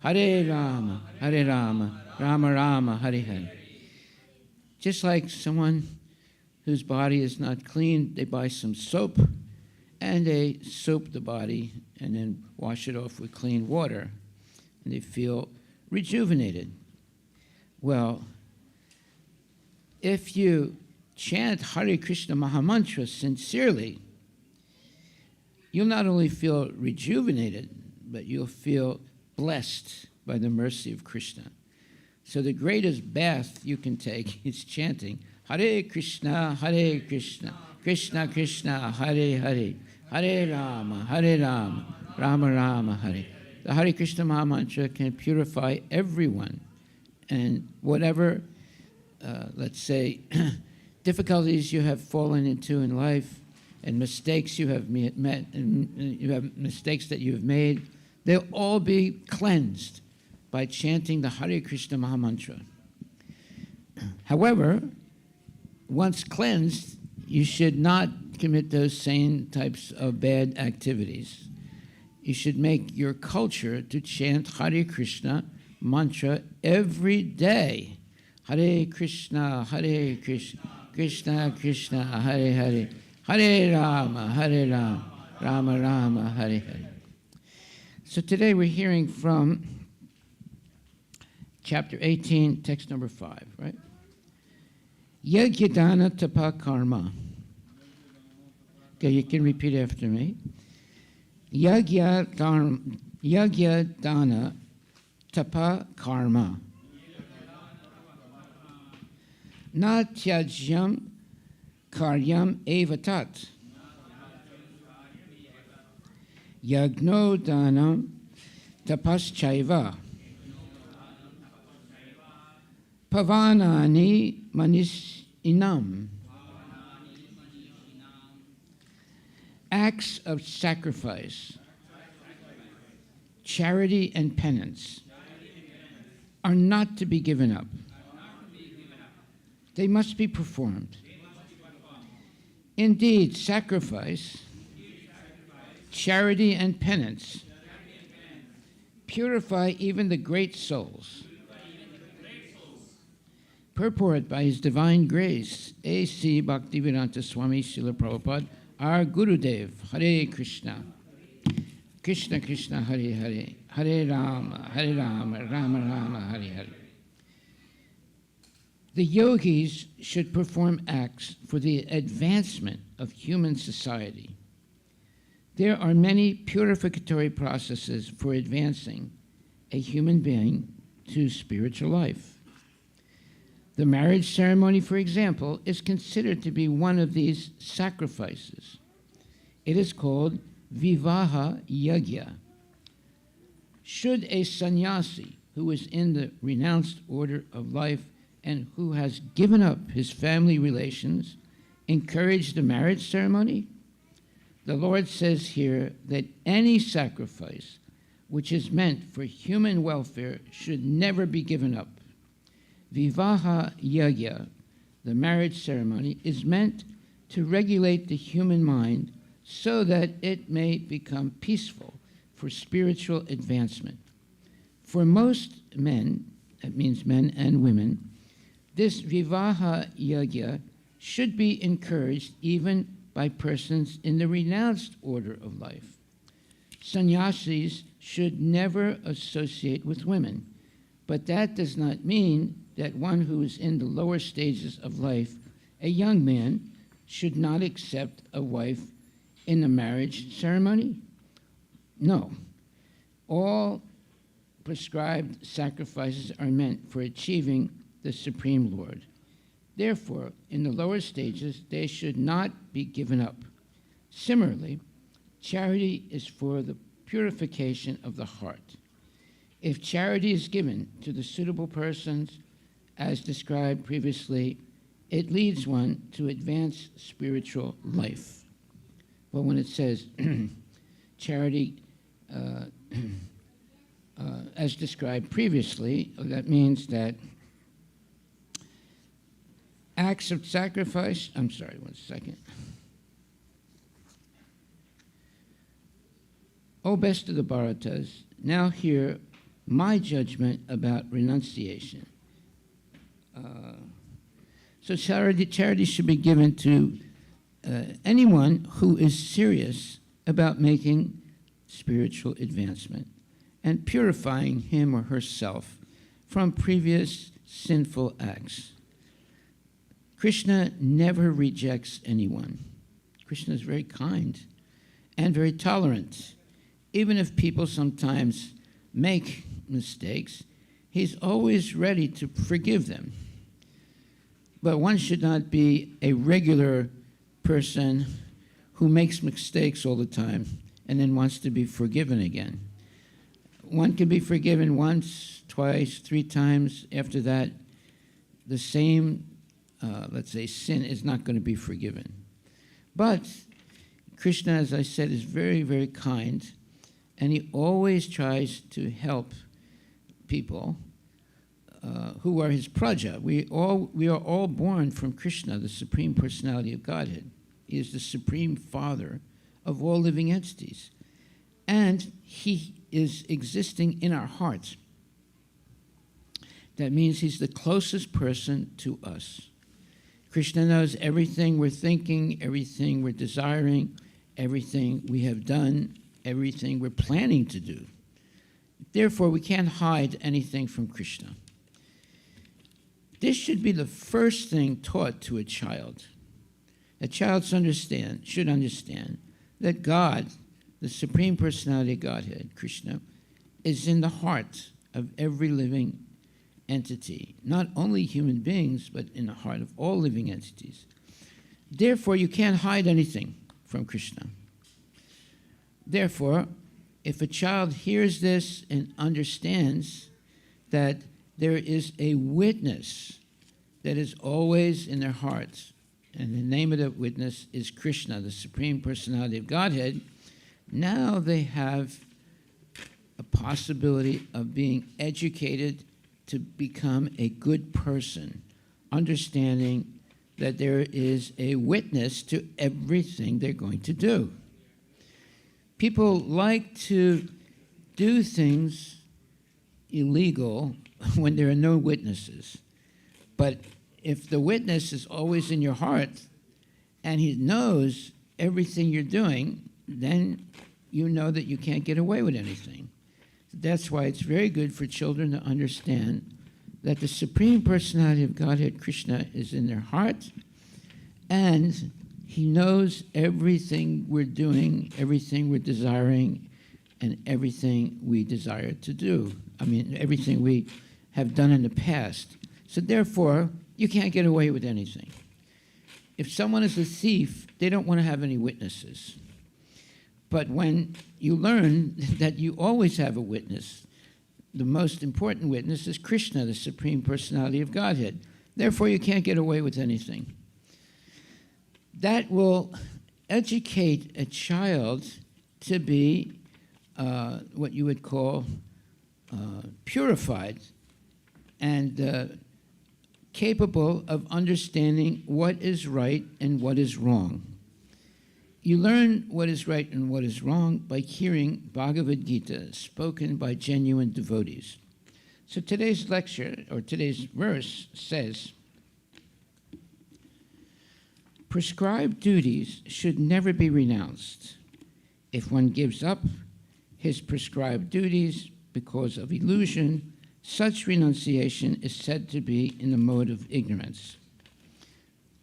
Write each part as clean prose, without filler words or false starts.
Hare Rama, Hare Rama, Rama Rama, Hare Hare. Just like someone whose body is not clean, they buy some soap and they soap the body and then wash it off with clean water, and they feel rejuvenated. Well, if you chant Hare Krishna Mahamantra sincerely, you'll not only feel rejuvenated, but you'll feel blessed by the mercy of Krishna. So the greatest bath you can take is chanting Hare Krishna, Krishna Krishna, Hare Hare, Hare Rama, Rama Rama, Hare. The Hare Krishna Mahamantra can purify everyone, and whatever, let's say, difficulties you have fallen into in life, and mistakes you have met, and you have mistakes that you have made, they'll all be cleansed by chanting the Hare Krishna Mahamantra. However, once cleansed, you should not commit those same types of bad activities. You should make your culture to chant Hare Krishna mantra every day. Hare Krishna, Krishna Krishna, Hare Hare, Hare Rama, Rama Rama, Hare Hare. So today we're hearing from chapter 18, text number 5, right? Yagyadana tapa karma. Okay, you can repeat after me. Yagyadana tapa karma. Na tyajyam karyam evatat. Yagno danam tapaschaiva. Pavanani manishinam. Acts of sacrifice, charity and penance are not to be given up. They must be performed. Indeed, sacrifice, charity and penance purify even the great souls. Purport by His Divine Grace, A.C. Bhaktivedanta Swami Srila Prabhupada, our Gurudev. Hare Krishna, Krishna Krishna, Hare Hare, Hare Rama, Rama Rama, Hare Hare. The yogis should perform acts for the advancement of human society. There are many purificatory processes for advancing a human being to spiritual life. The marriage ceremony, for example, is considered to be one of these sacrifices. It is called Vivaha Yagya. Should a sannyasi who is in the renounced order of life and who has given up his family relations encourage the marriage ceremony? The Lord says here that any sacrifice which is meant for human welfare should never be given up. Vivaha Yagya, the marriage ceremony, is meant to regulate the human mind so that it may become peaceful for spiritual advancement. For most men, that means men and women, this Vivaha Yagya should be encouraged even by persons in the renounced order of life. Sannyasis should never associate with women, but that does not mean that one who is in the lower stages of life, a young man, should not accept a wife in the marriage ceremony? No. All prescribed sacrifices are meant for achieving the Supreme Lord. Therefore, in the lower stages, they should not be given up. Similarly, charity is for the purification of the heart. If charity is given to the suitable persons, as described previously, it leads one to advance spiritual life. Well, when it says charity, as described previously, that means that acts of sacrifice, I'm sorry, one second. O best of the Bharatas, now hear my judgment about renunciation. So charity should be given to anyone who is serious about making spiritual advancement and purifying him or herself from previous sinful acts. Krishna never rejects anyone. Krishna is very kind and very tolerant. Even if people sometimes make mistakes, he's always ready to forgive them. But one should not be a regular person who makes mistakes all the time and then wants to be forgiven again. One can be forgiven once, twice, 3 times. After that, the same, let's say, sin is not going to be forgiven. But Krishna, as I said, is very, very kind, and he always tries to help people who are his praja. We are all born from Krishna, the Supreme Personality of Godhead. He is the Supreme Father of all living entities. And he is existing in our hearts. That means he's the closest person to us. Krishna knows everything we're thinking, everything we're desiring, everything we have done, everything we're planning to do. Therefore, we can't hide anything from Krishna. This should be the first thing taught to a child. A child should understand that God, the Supreme Personality of Godhead, Krishna, is in the heart of every living entity, not only human beings, but in the heart of all living entities. Therefore, you can't hide anything from Krishna. Therefore, if a child hears this and understands that there is a witness that is always in their hearts, and the name of that witness is Krishna, the Supreme Personality of Godhead, now they have a possibility of being educated to become a good person, understanding that there is a witness to everything they're going to do. People like to do things illegal when there are no witnesses. But if the witness is always in your heart and he knows everything you're doing, then you know that you can't get away with anything. That's why it's very good for children to understand that the Supreme Personality of Godhead, Krishna, is in their heart, and he knows everything we're doing, everything we're desiring, and everything we desire to do. I mean, everything we have done in the past. So therefore, you can't get away with anything. If someone is a thief, they don't want to have any witnesses. But when you learn that you always have a witness, the most important witness is Krishna, the Supreme Personality of Godhead. Therefore, you can't get away with anything. That will educate a child to be what you would call purified and capable of understanding what is right and what is wrong. You learn what is right and what is wrong by hearing Bhagavad Gita spoken by genuine devotees. So today's lecture, or today's verse, says, prescribed duties should never be renounced. If one gives up his prescribed duties because of illusion, such renunciation is said to be in the mode of ignorance.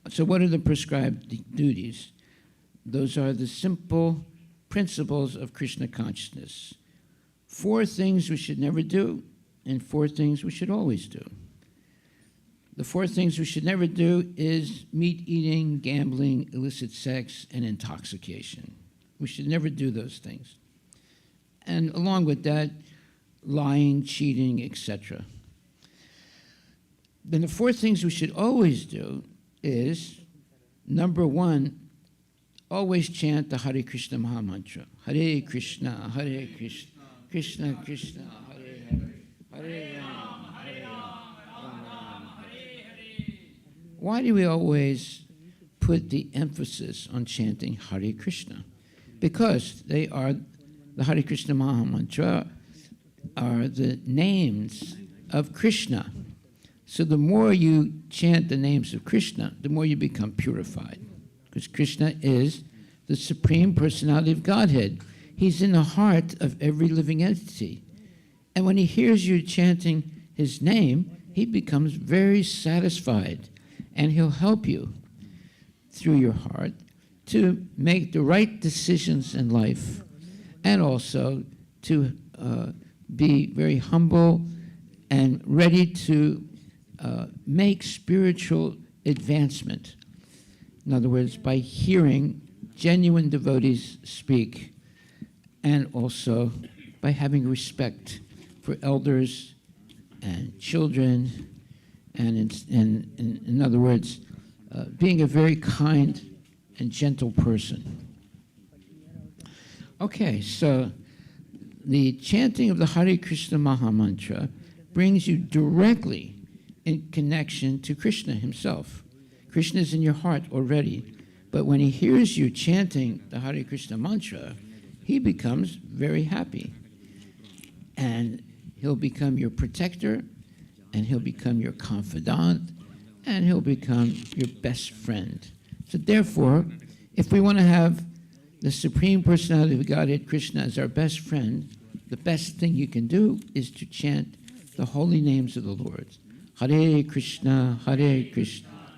So what are the prescribed duties? Those are the simple principles of Krishna consciousness. 4 things we should never do, and 4 things we should always do. The 4 things we should never do is meat eating, gambling, illicit sex, and intoxication. We should never do those things. And along with that, lying, cheating, etc. Then the 4 things we should always do is, number 1, always chant the Hare Krishna Maha Mantra. Hare Krishna, Krishna Krishna, Hare Hare, Hare Rama, Rama, Hare Hare. Why do we always put the emphasis on chanting Hare Krishna? Because they are the Hare Krishna Maha Mantra are the names of Krishna. So the more you chant the names of Krishna, the more you become purified. Because Krishna is the Supreme Personality of Godhead. He's in the heart of every living entity. And when he hears you chanting his name, he becomes very satisfied. And he'll help you through your heart to make the right decisions in life, and also to be very humble and ready to make spiritual advancement. In other words, by hearing genuine devotees speak, and also by having respect for elders and children, and in other words, being a very kind and gentle person. Okay, so the chanting of the Hare Krishna Maha Mantra brings you directly in connection to Krishna himself. Krishna is in your heart already, but when he hears you chanting the Hare Krishna mantra, he becomes very happy. And he'll become your protector, and he'll become your confidant, and he'll become your best friend. So therefore, if we want to have the Supreme Personality of Godhead, Krishna, as our best friend, the best thing you can do is to chant the holy names of the Lord. Hare Krishna,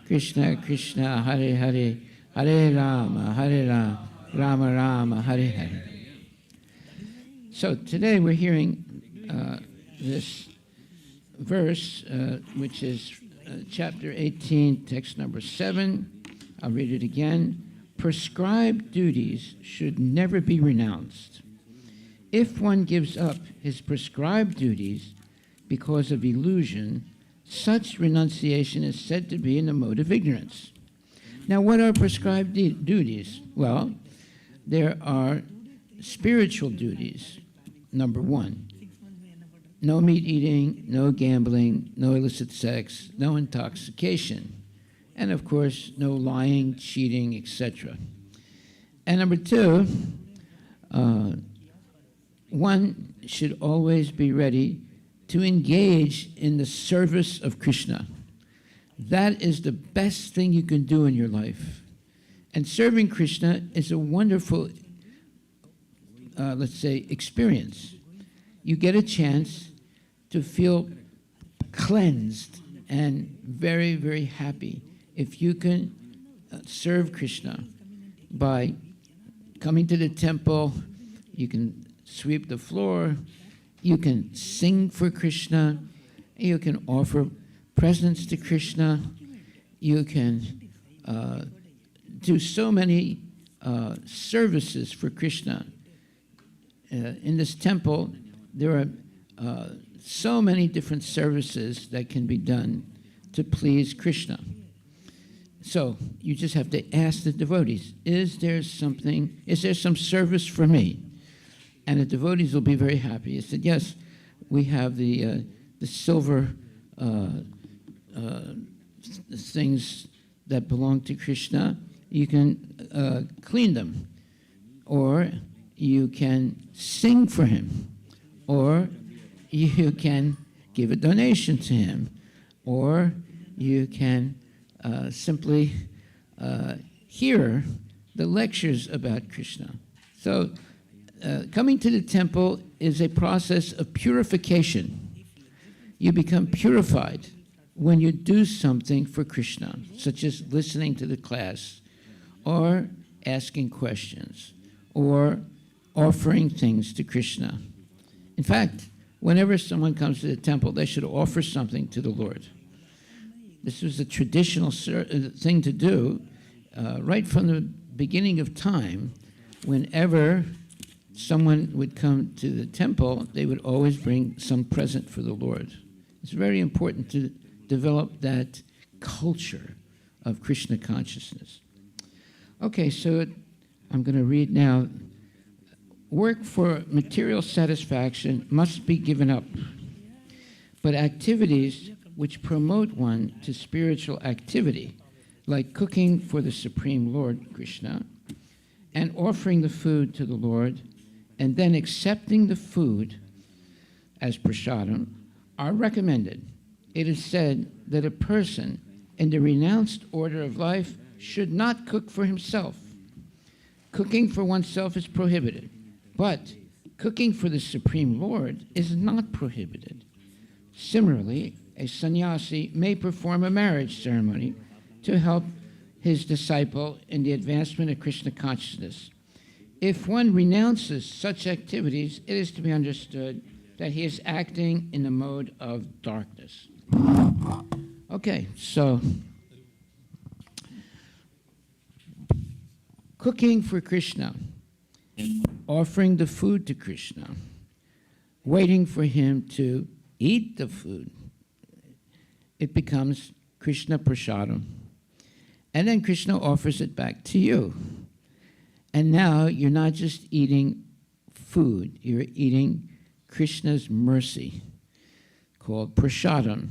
Krishna Krishna, Hare Hare, Hare Rama, Rama Rama, Hare Hare. So today we're hearing this verse, which is chapter 18, text number 7. I'll read it again. Prescribed duties should never be renounced. If one gives up his prescribed duties because of illusion, such renunciation is said to be in the mode of ignorance. Now, what are prescribed duties? Well, there are spiritual duties. Number 1, no meat eating, no gambling, no illicit sex, no intoxication, and of course, no lying, cheating, etc. And number 2, one should always be ready to engage in the service of Krishna. That is the best thing you can do in your life. And serving Krishna is a wonderful, let's say, experience. You get a chance to feel cleansed and very, very happy if you can serve Krishna by coming to the temple. You can sweep the floor, you can sing for Krishna, you can offer presents to Krishna, you can do so many services for Krishna. In this temple, there are so many different services that can be done to please Krishna. So you just have to ask the devotees, is there some service for me? And the devotees will be very happy. He said, yes, we have the silver things that belong to Krishna. You can clean them, or you can sing for him, or you can give a donation to him, or you can simply hear the lectures about Krishna. So coming to the temple is a process of purification. You become purified when you do something for Krishna, such as listening to the class, or asking questions, or offering things to Krishna. In fact, whenever someone comes to the temple, they should offer something to the Lord. This was a traditional thing to do right from the beginning of time. Whenever someone would come to the temple, they would always bring some present for the Lord. It's very important to develop that culture of Krishna consciousness. Okay, so I'm going to read now. Work for material satisfaction must be given up, but activities which promote one to spiritual activity, like cooking for the Supreme Lord Krishna, and offering the food to the Lord, and then accepting the food as prasadam are recommended. It is said that a person in the renounced order of life should not cook for himself. Cooking for oneself is prohibited, but cooking for the Supreme Lord is not prohibited. Similarly, a sannyasi may perform a marriage ceremony to help his disciple in the advancement of Krishna consciousness. If one renounces such activities, it is to be understood that he is acting in the mode of darkness. Okay, so cooking for Krishna, offering the food to Krishna, waiting for him to eat the food, it becomes Krishna prasadam. And then Krishna offers it back to you. And now you're not just eating food, you're eating Krishna's mercy, called prasadam.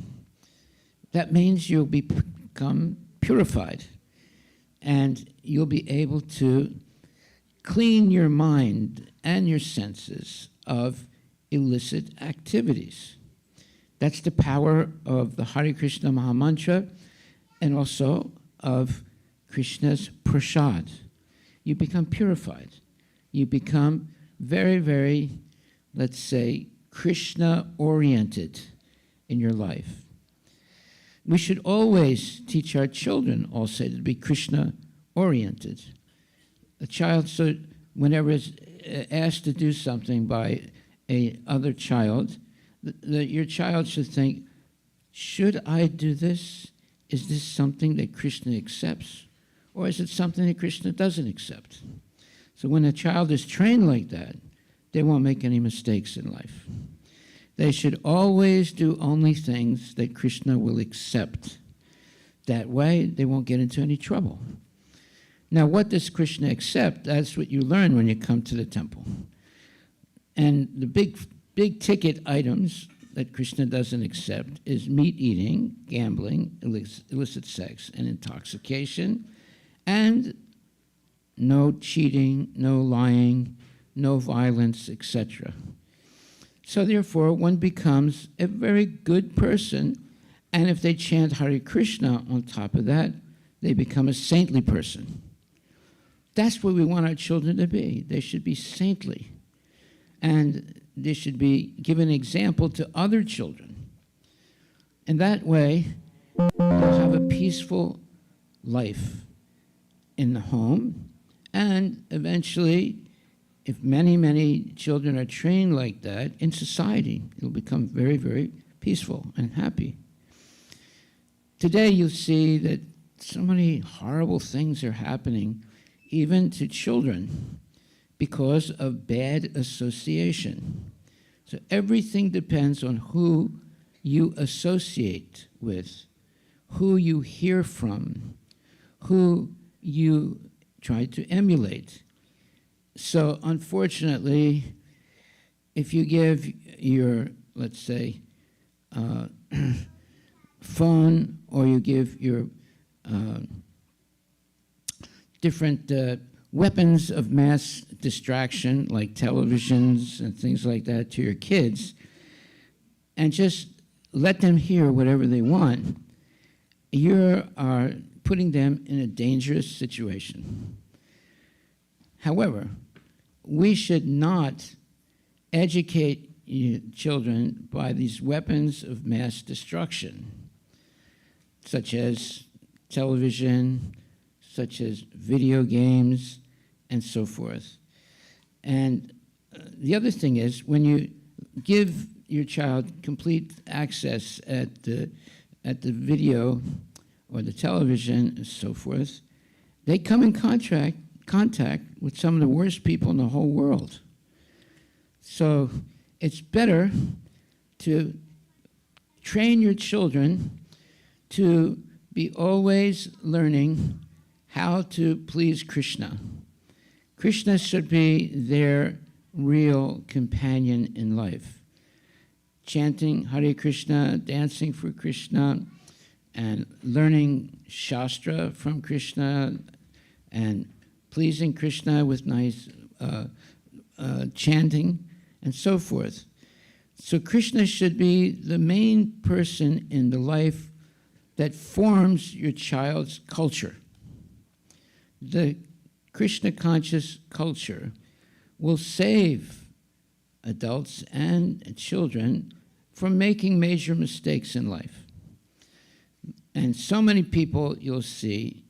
That means you'll become purified, and you'll be able to clean your mind and your senses of illicit activities. That's the power of the Hare Krishna Mahamantra and also of Krishna's prasad. You become purified. You become very, very, let's say, Krishna-oriented in your life. We should always teach our children also to be Krishna-oriented. A child, so whenever is asked to do something by a other child, your child should think, should I do this? Is this something that Krishna accepts? Or is it something that Krishna doesn't accept? So when a child is trained like that, they won't make any mistakes in life. They should always do only things that Krishna will accept. That way, they won't get into any trouble. Now, what does Krishna accept? That's what you learn when you come to the temple. And the big ticket items that Krishna doesn't accept is meat eating, gambling, illicit sex, and intoxication, and no cheating, no lying, no violence, etc. So therefore, one becomes a very good person, and if they chant Hare Krishna on top of that, they become a saintly person. That's what we want our children to be. They should be saintly. And they should be given example to other children. And that way, they'll have a peaceful life in the home. And eventually, if many, many children are trained like that, in society, it'll become very, very peaceful and happy. Today, you'll see that so many horrible things are happening, even to children, because of bad association. So everything depends on who you associate with, who you hear from, who you try to emulate. So unfortunately, if you give your, let's say, phone, or you give your different weapons of mass distraction, like televisions and things like that, to your kids, and just let them hear whatever they want, you are putting them in a dangerous situation. However, we should not educate children by these weapons of mass destruction, such as television, such as video games, and so forth. And the other thing is, when you give your child complete access at the video or the television and so forth, they come in contact with some of the worst people in the whole world. So it's better to train your children to be always learning how to please Krishna. Krishna should be their real companion in life. Chanting Hare Krishna, dancing for Krishna, and learning Shastra from Krishna, and pleasing Krishna with nice chanting, and so forth. So Krishna should be the main person in the life that forms your child's culture. The Krishna conscious culture will save adults and children from making major mistakes in life. And so many people you'll see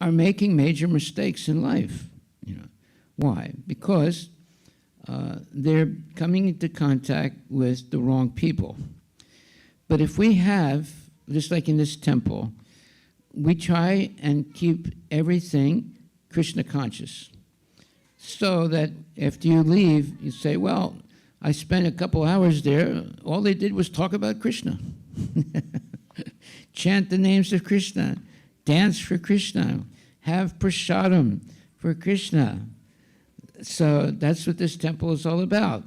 are making major mistakes in life. Why? Because they're coming into contact with the wrong people. But if we have, just like in this temple, we try and keep everything Krishna conscious, so that after you leave, you say, well, I spent a couple hours there. All they did was talk about Krishna. Chant the names of Krishna. Dance for Krishna. Have prasadam for Krishna. So that's what this temple is all about.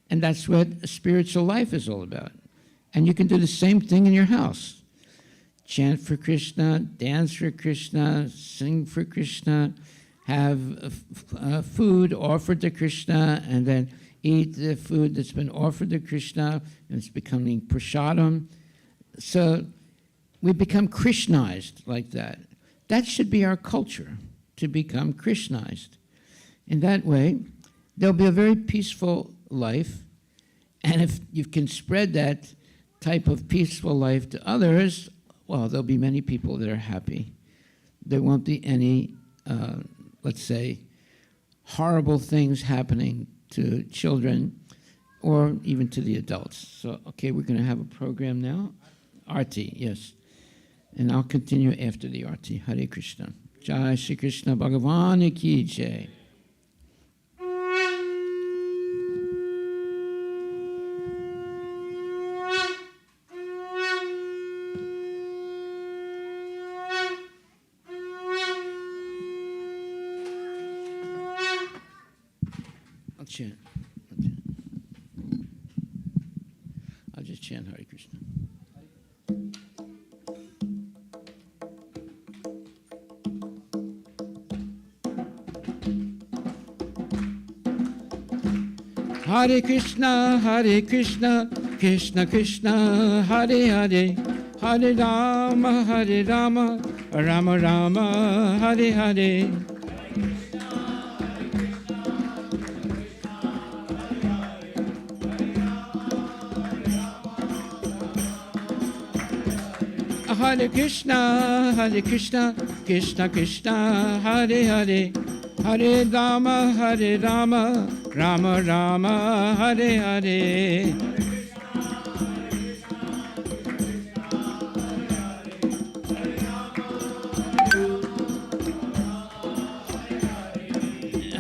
And that's what a spiritual life is all about. And you can do the same thing in your house. Chant for Krishna, dance for Krishna, sing for Krishna, have food offered to Krishna, and then eat the food that's been offered to Krishna, and it's becoming prasadam. So we become Krishnized like that. That should be our culture, to become Krishnized. In that way, there'll be a very peaceful life, and if you can spread that type of peaceful life to others, well, there'll be many people that are happy. There won't be any, let's say, horrible things happening to children or even to the adults. So, okay, we're going to have a program now. Arti, yes. And I'll continue after the Arti. Hare Krishna. Jai Shri Krishna Bhagavan Ki Jai. Chant. I'll just chant Hare Krishna. Hare Krishna, Krishna Krishna, Hare Hare, Hare Rama, Rama Rama, Hare Hare. Hare Krishna, Krishna Krishna, Hare Hare, Hare Rama, Rama Rama, Hare Hare.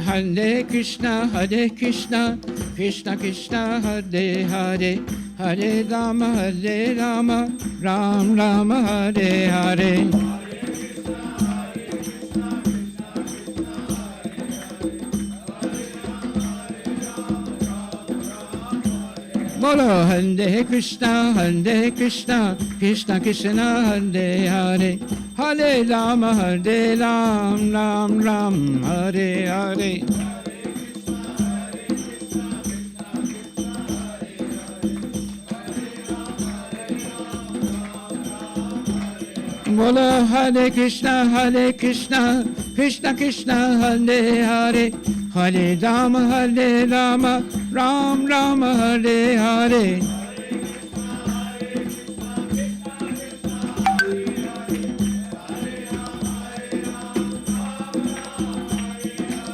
Hare Krishna, Krishna Krishna, Hare Hare, Hare Rama, Ram Rama, Hare Hare. Bolo Hare Krishna, Krishna Krishna, Hare Hare, Hare Rama, Ram Ram, Hare Hare. Bolo Hare Krishna, Krishna Krishna, Hare Hare, Hare Rama, Ram Ram, Hare Hare.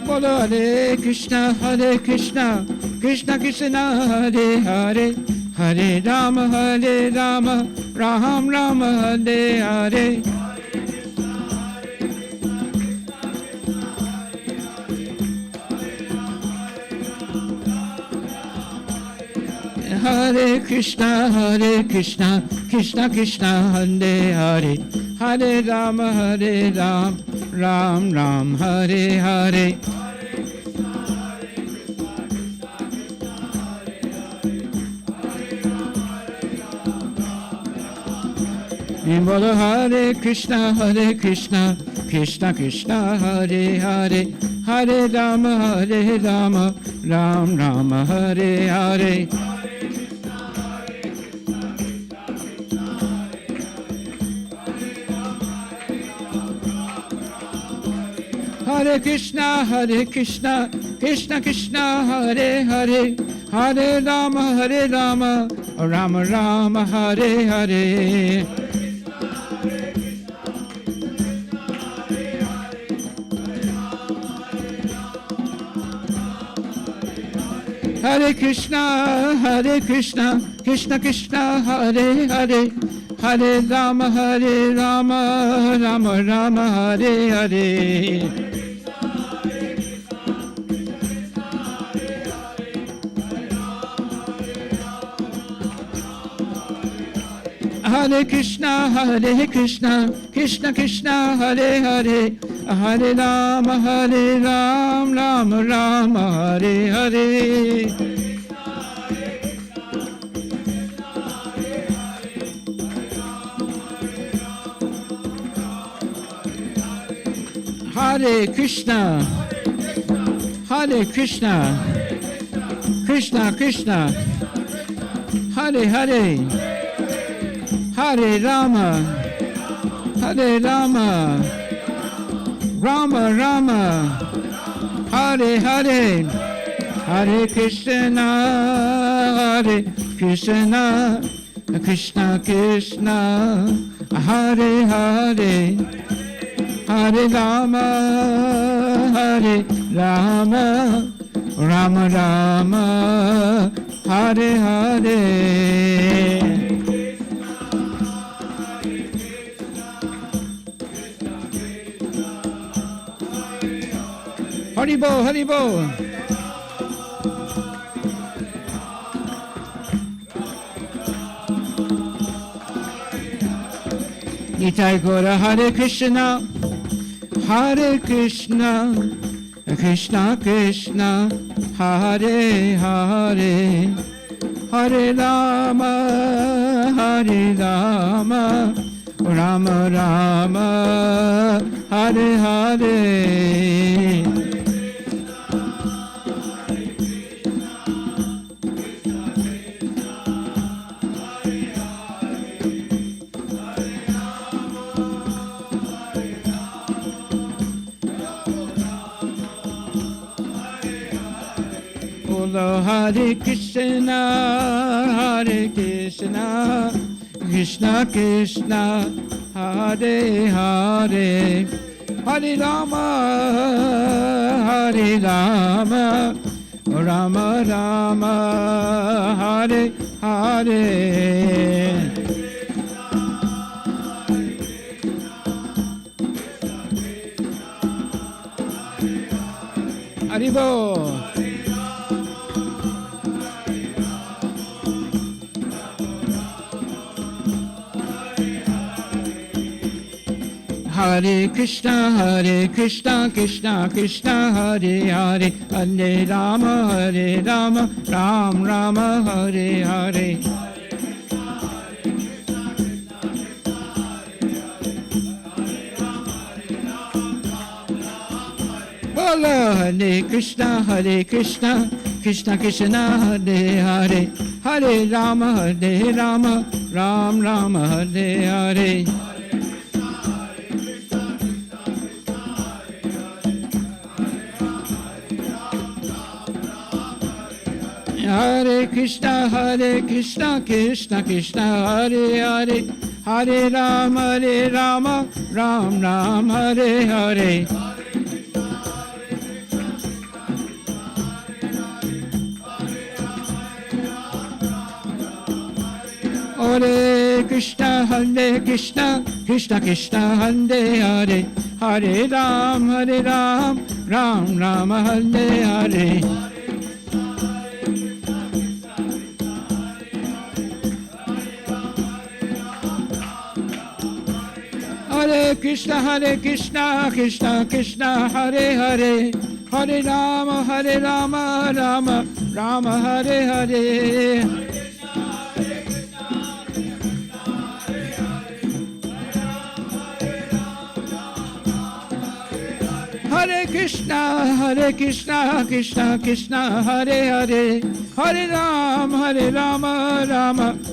Bolo Hare Krishna, Krishna Krishna, Hare Hare, Hare Rama, Ram Ram, Hare Hare. Hare Krishna, Krishna Krishna, Hare Hare, Hare Rama, Ram Ram, Hare Hare. Bolo Hare Krishna, Krishna Krishna, Hare Hare, Hare Rama, Ram Ram, Hare Hare. Hare Krishna, Krishna Krishna, Hare Hare, Hare Rama, Rama Rama, Hare Hare. Hare Krishna, Krishna Krishna, Hare Hare, Hare Rama, Rama Rama, Hare Hare. Hare Krishna, Krishna Krishna, Hare Hare, Hare Rama, Rama Rama, Hare Hare. Hare Krishna, Krishna Krishna, Hare Hare, Hare Rama, Rama Rama, Hare Hare, Hare Krishna, Krishna Krishna, Hare Hare, Hare Rama, Rama Rama, Hare Hare. Haribo, Haribo. Nitai Gora, Hare Krishna, Krishna Krishna, Hare Hare, Hare Rama, Rama Rama, Hare Hare. Hare Krishna, Krishna Krishna, Hare Hare, Hare Rama, Rama Rama, Hare Hare. Haribo. Hare Krishna, Krishna Krishna, Hare Hare, Hare Rama, Rama Hare Hare. Bola Hare Krishna, Krishna Krishna, Hare Hare, Hare Rama, Rama Hare Hare. Hare Krishna, Krishna Krishna, Hare Hare, Hare Rama, Rama Hare Hare. Hare Krishna, Krishna Krishna, Hare Hare, Hare Rama, Rama Hare Hare. Hare Krishna, Krishna Hare Hare, Hare Rama, Rama Hare Hare. Hare Krishna, Krishna Hare Hare, Hare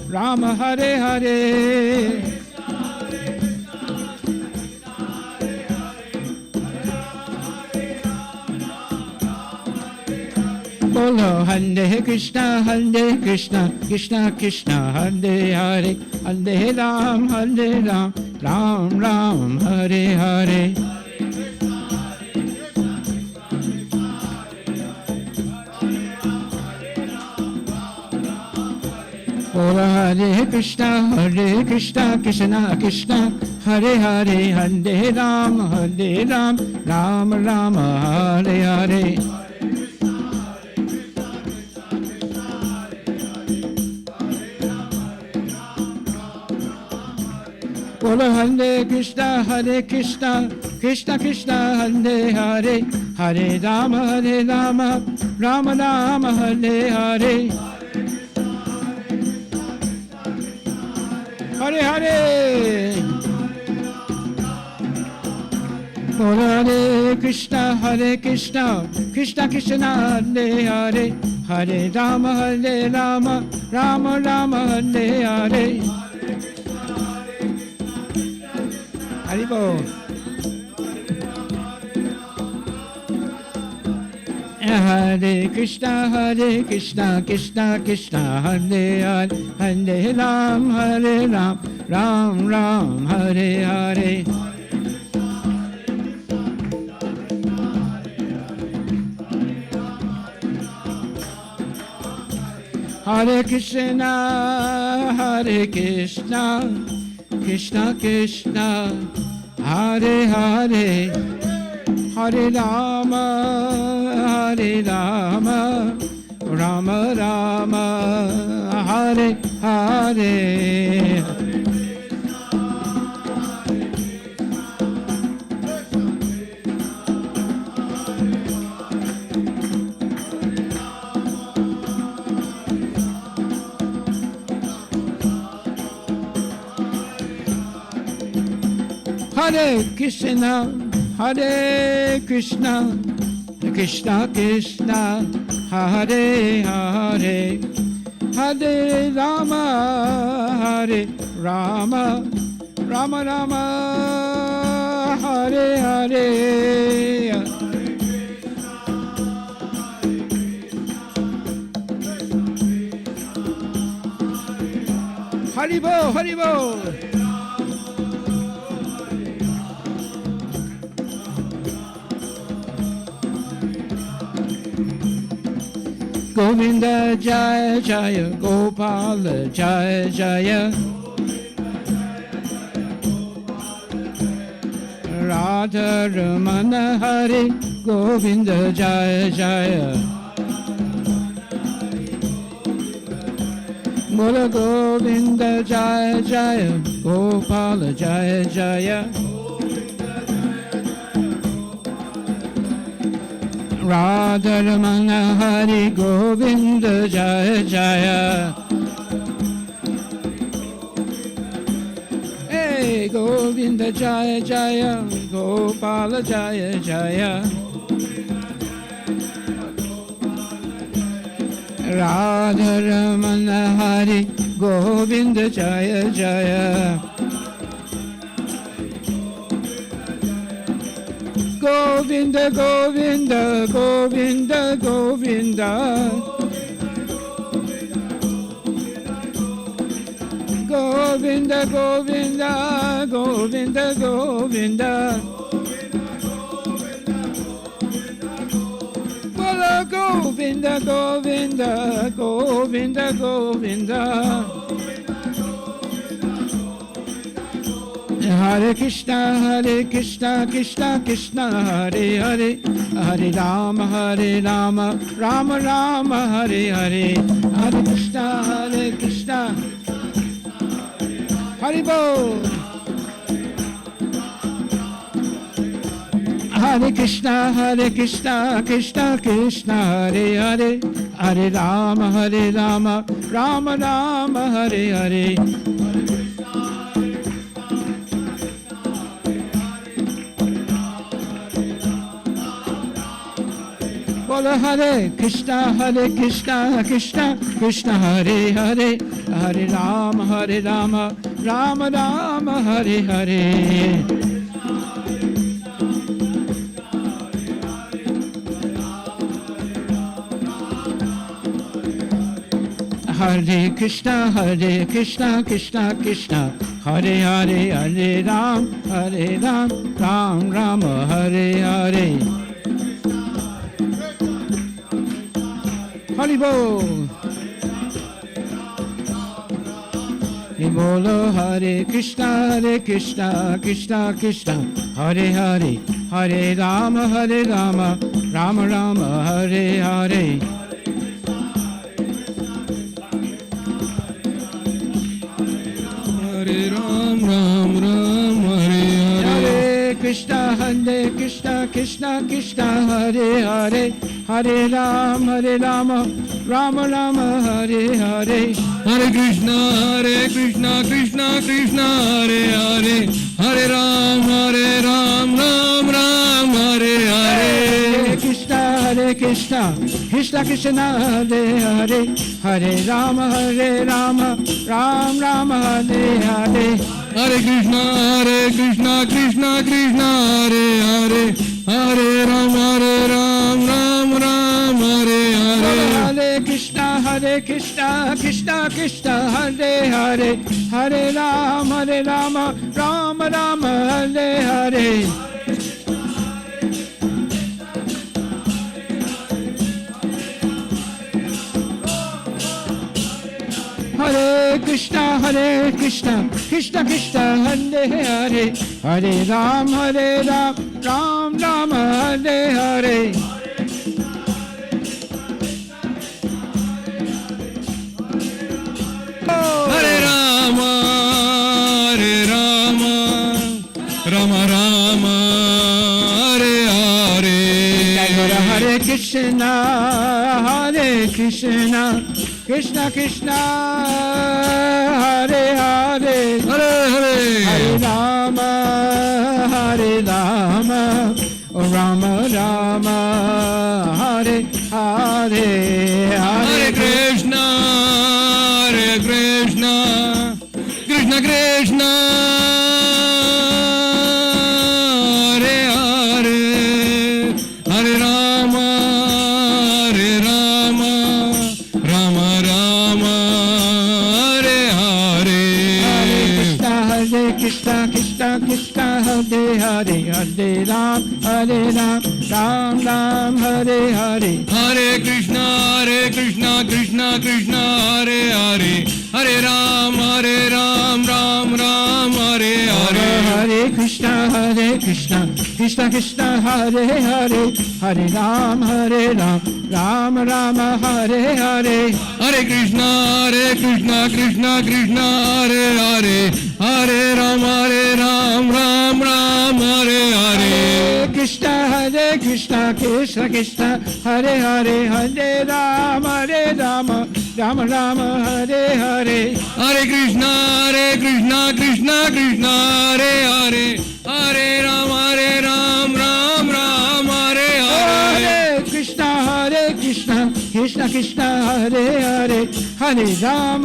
Rama Hare Hare. Bolo Hare Krishna, Krishna Krishna, Hare Hare, Hare Ram, Ram Ram, Hare Hare. Bolo Hare Krishna, Krishna Krishna, Hare Hare, Hare Ram, Ram Ram, Hare Hare. Bolo Hare Krishna, Krishna Krishna, Hare Hare, Hare Ram, Ram Ram, Hare Hare. Hare Hare. Bolo Hare Krishna, Krishna Krishna, Hare Hare, Hare Ram, Ram Ram, Hare Hare. Haribo. Hare Krishna, Krishna Krishna, Hare Hare, Hare Ram, Ram Ram, Hare Hare. Hare Krishna, Krishna Krishna, Hare Hare, Hare Rama, Rama Rama, Hare Hare. Hare Krishna, Krishna Krishna, Hare Hare, Hare Rama, Rama Rama, Hare Hare. Haribo, Haribo. Govinda Jaya Jaya, Gopala Jaya Jaya, Radha Ramana Hare, Govinda Jaya Jaya. Bolo Govinda Jaya Jaya, Gopala Jaya Jaya, Radha Ramana Hare, Govinda Jaya Jaya. Hey, Govinda Jaya Jaya, Gopala Jaya Jaya, Radha Ramana Hare, Govinda Jaya Jaya. Govinda, Govinda, Govinda, Govinda, Govinda, Govinda, Govinda, Govinda, Bolo Govinda, Govinda, Govinda, Govinda. Hare Krishna, Krishna Krishna, Hare Hare, Hare Rama, Rama Rama, Hare Hare. Hare Krishna, Haribo. Hare Krishna, Krishna Krishna, Hare Hare, Hare Rama, Rama Rama, Hare Hare. Bolo Hare Krishna, Krishna Krishna, Hare Hare, Hare Rama, Rama Rama, Hare Hare. Hare Krishna, Hare Krishna, Krishna Krishna, Hare Hare, Hare Ram, Ram Rama, Hare Hare. Haribol. Bolo Hare Krishna, Krishna Krishna, Hare Hare, Hare Rama, Rama Rama, Hare Hare. Hare Ram, Ram Ram, Hare Hare. Hare Krishna, Krishna Krishna, Hare Hare, Hare Rama, Rama Rama, Hare Hare. Hare Krishna, Krishna Krishna, Hare Hare, Hare Ram, Ram Ram, Hare Hare. Hare Krishna, Krishna Krishna, Hare Hare, Hare Rama, Ram Rama, Hare Hare. Hare Krishna, Krishna Krishna, Hare Hare, Hare Ram, Ram Ram, Hare Hare. Hare Krishna, Krishna Krishna, Hare Hare, Hare Rama, Rama Rama, Hare Hare. Hare Krishna, Krishna Krishna, Hare Hare, Hare Ram, Ram Rama, Hare Hare. Hare Rama, Rama Rama, Hare Hare. Hare Krishna, Krishna Krishna, Hare Hare, Hare Hare. Hare Rama, Rama Rama, Hare Hare, Hare Krishna, Krishna Krishna, Hare Hare, Hare Rama, Rama Rama, Hare Hare. Hare Krishna, Hare Hare, Hare Ram, Ram Ram, Hare Hare. Hare Krishna, Krishna Krishna, Hare Hare, Hare Ram, Ram Ram, Hare Hare. Hare Krishna, Krishna Krishna, Hare Hare, Hare Ram, Ram Rama, Hare Hare. Hare Krishna, Krishna Krishna, Hare Hare, Hare Ram, Ram Hare Hare. Hare Krishna, Krishna Hare Hare, Hare Ram, Ram Rama, Hare Hare. Hare Krishna, Krishna Krishna, Hare Hare, Hare Ram, Ram Hare Hare. Hare Krishna, Krishna Hare Hare, Hare Ram,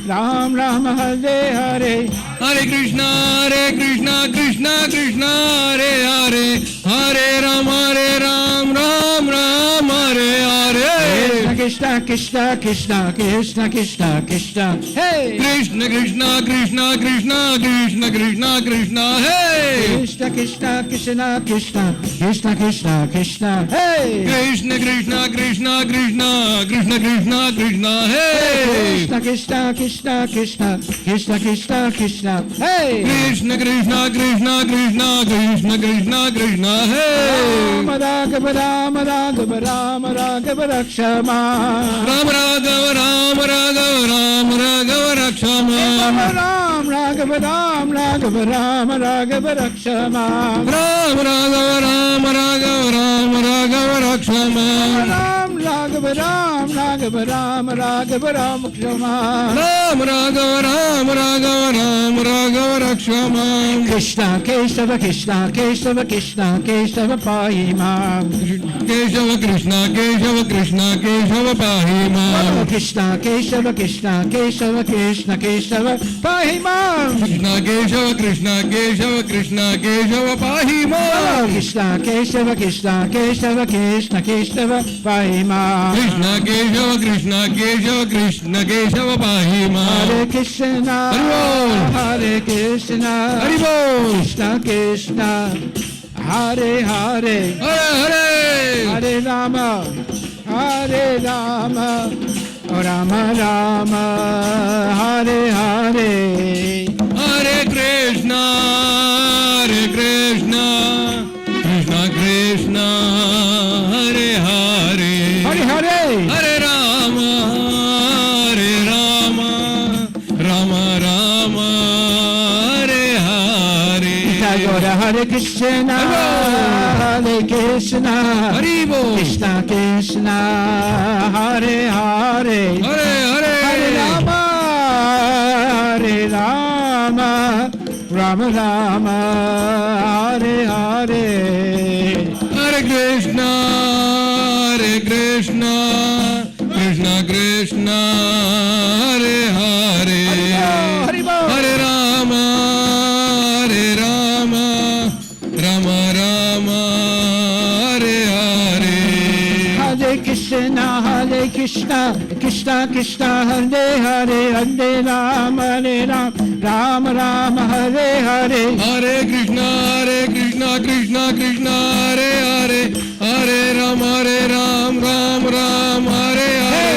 Ram Rama, Hare Hare. Hare Krishna, Krishna Hare Hare, Hare Ram, Ram Hare Hare. Krishna, Krishna Hey. Krishna, Krishna Hey. Krishna, Krishna Hey. Krishna, Krishna Hey. Krishna, Krishna Hey. Krishna, Krishna Hey. Ram Raghav Rakshama. Ram Raghav Rakshama. Ram Raghav Rakshama. Ram Raghav Rakshama. Ram Raghav Rakshama. Ram Raghav Raghav Raksha Mam. Krishna Kesava Krishna Kesava Krishna Kesava Pahi Mam. Keshava Krishna Keshava Krishna Keshava Pahi Mam. Krishna Kesava Krishna Kesava Krishna Kesava Pahi Mam. Krishna Keshava Krishna Keshava Krishna Keshava Pahi Mam. Krishna Kesava Krishna Kesava Krishna Kesava Pahi Mam. Krishna Keshava Krishna Keshava Krishna Keshava Pahi Mam. Hare Krishna Hare Krishna Krishna Krishna Hare Hare Hare Hare Rama Hare Rama Rama Rama Hare Hare Hare Krishna Krishna Krishna Hare Hare Hare Hare Hare Rama Rama Rama Hare Hare Jagora Hare Krishna Hare Krishna Haribo Krishna Krishna Hare Hare Hare Hare Rama Hare Rama Rama Rama Hare Hare Hare Krishna Krishna Krishna Hare Hare Haribo Hare Rama Rama Rama Hare Hare Hare Krishna Krishna Krishna Hare Hare Hare Rama Rama Rama Hare Hare Hare Krishna Krishna Krishna Hare Hare Hare Rama Rama Hare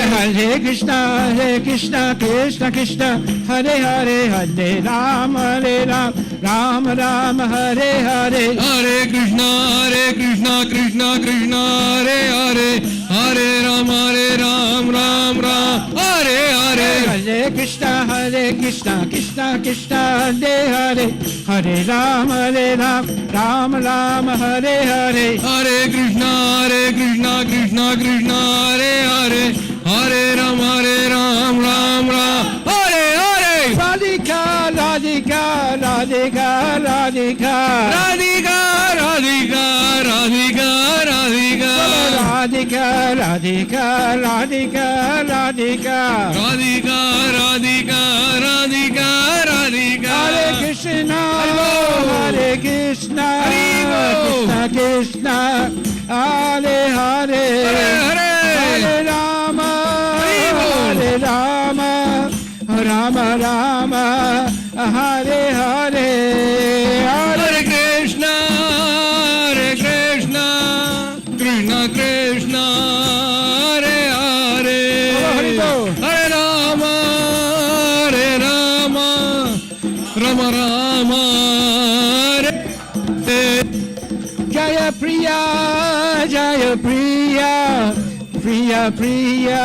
Hare Hare Krishna Krishna Krishna Hare Hare Hare Rama Rama Hare Hare Hare Krishna Krishna Krishna Hare Hare Hare Rama Rama Hare Hare Hare Krishna Krishna Hare Hare Hare Rama Rama Hare Hare Hare Krishna Krishna Hare Hare Hare Rama Rama Hare Hare Radhika Radhika Radhika Radhika Radhika Radhika Radhika Radhika Radhika Radhika Radhika Radhika Radhika Radhika Radhika Radhika Hare Krishna Hare Krishna Krishna Krishna Hare Hare Hare Hare Rama Hare Rama Rama Rama Hare Hare Hare Krishna Krishna Krishna Hare Hare Hare Rama Rama Hare Jaya Priya Jaya Priya Priya Priya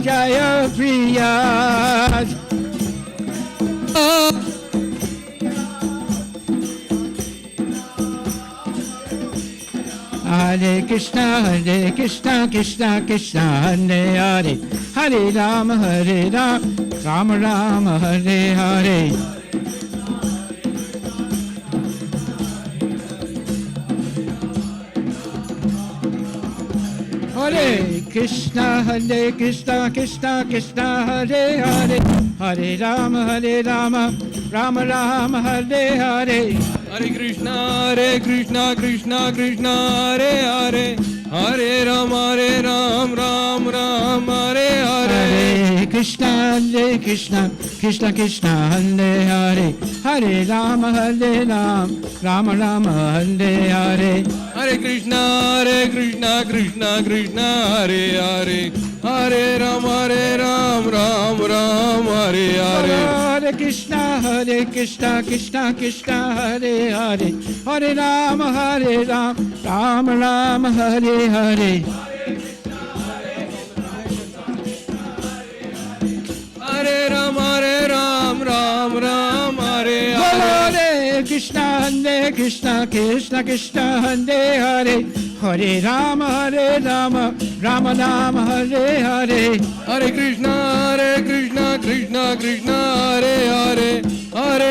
Jaya Priya Hare Krishna Krishna Krishna Hare Hare Hare Rama Rama Rama Hare Hare Hare Krishna Krishna Krishna Hare Hare Hare Rama Rama Rama Hare Hare Hare Krishna Krishna Hare Hare Hare Rama Rama Hare Hare Hare Krishna Krishna Krishna Hare Hare Hare Rama Rama Rama Hare Hare Hare Krishna Krishna Hare Hare Hare Rama Rama Hare Hare Hare Krishna Krishna Hare Hare Hare Rama Rama Hare Hare Hare Rama Rama Hare Hare Hare Krishna Krishna Hare Hare Hare Rama Rama Rama Hare Hare Hare Krishna Krishna Hare Hare Hare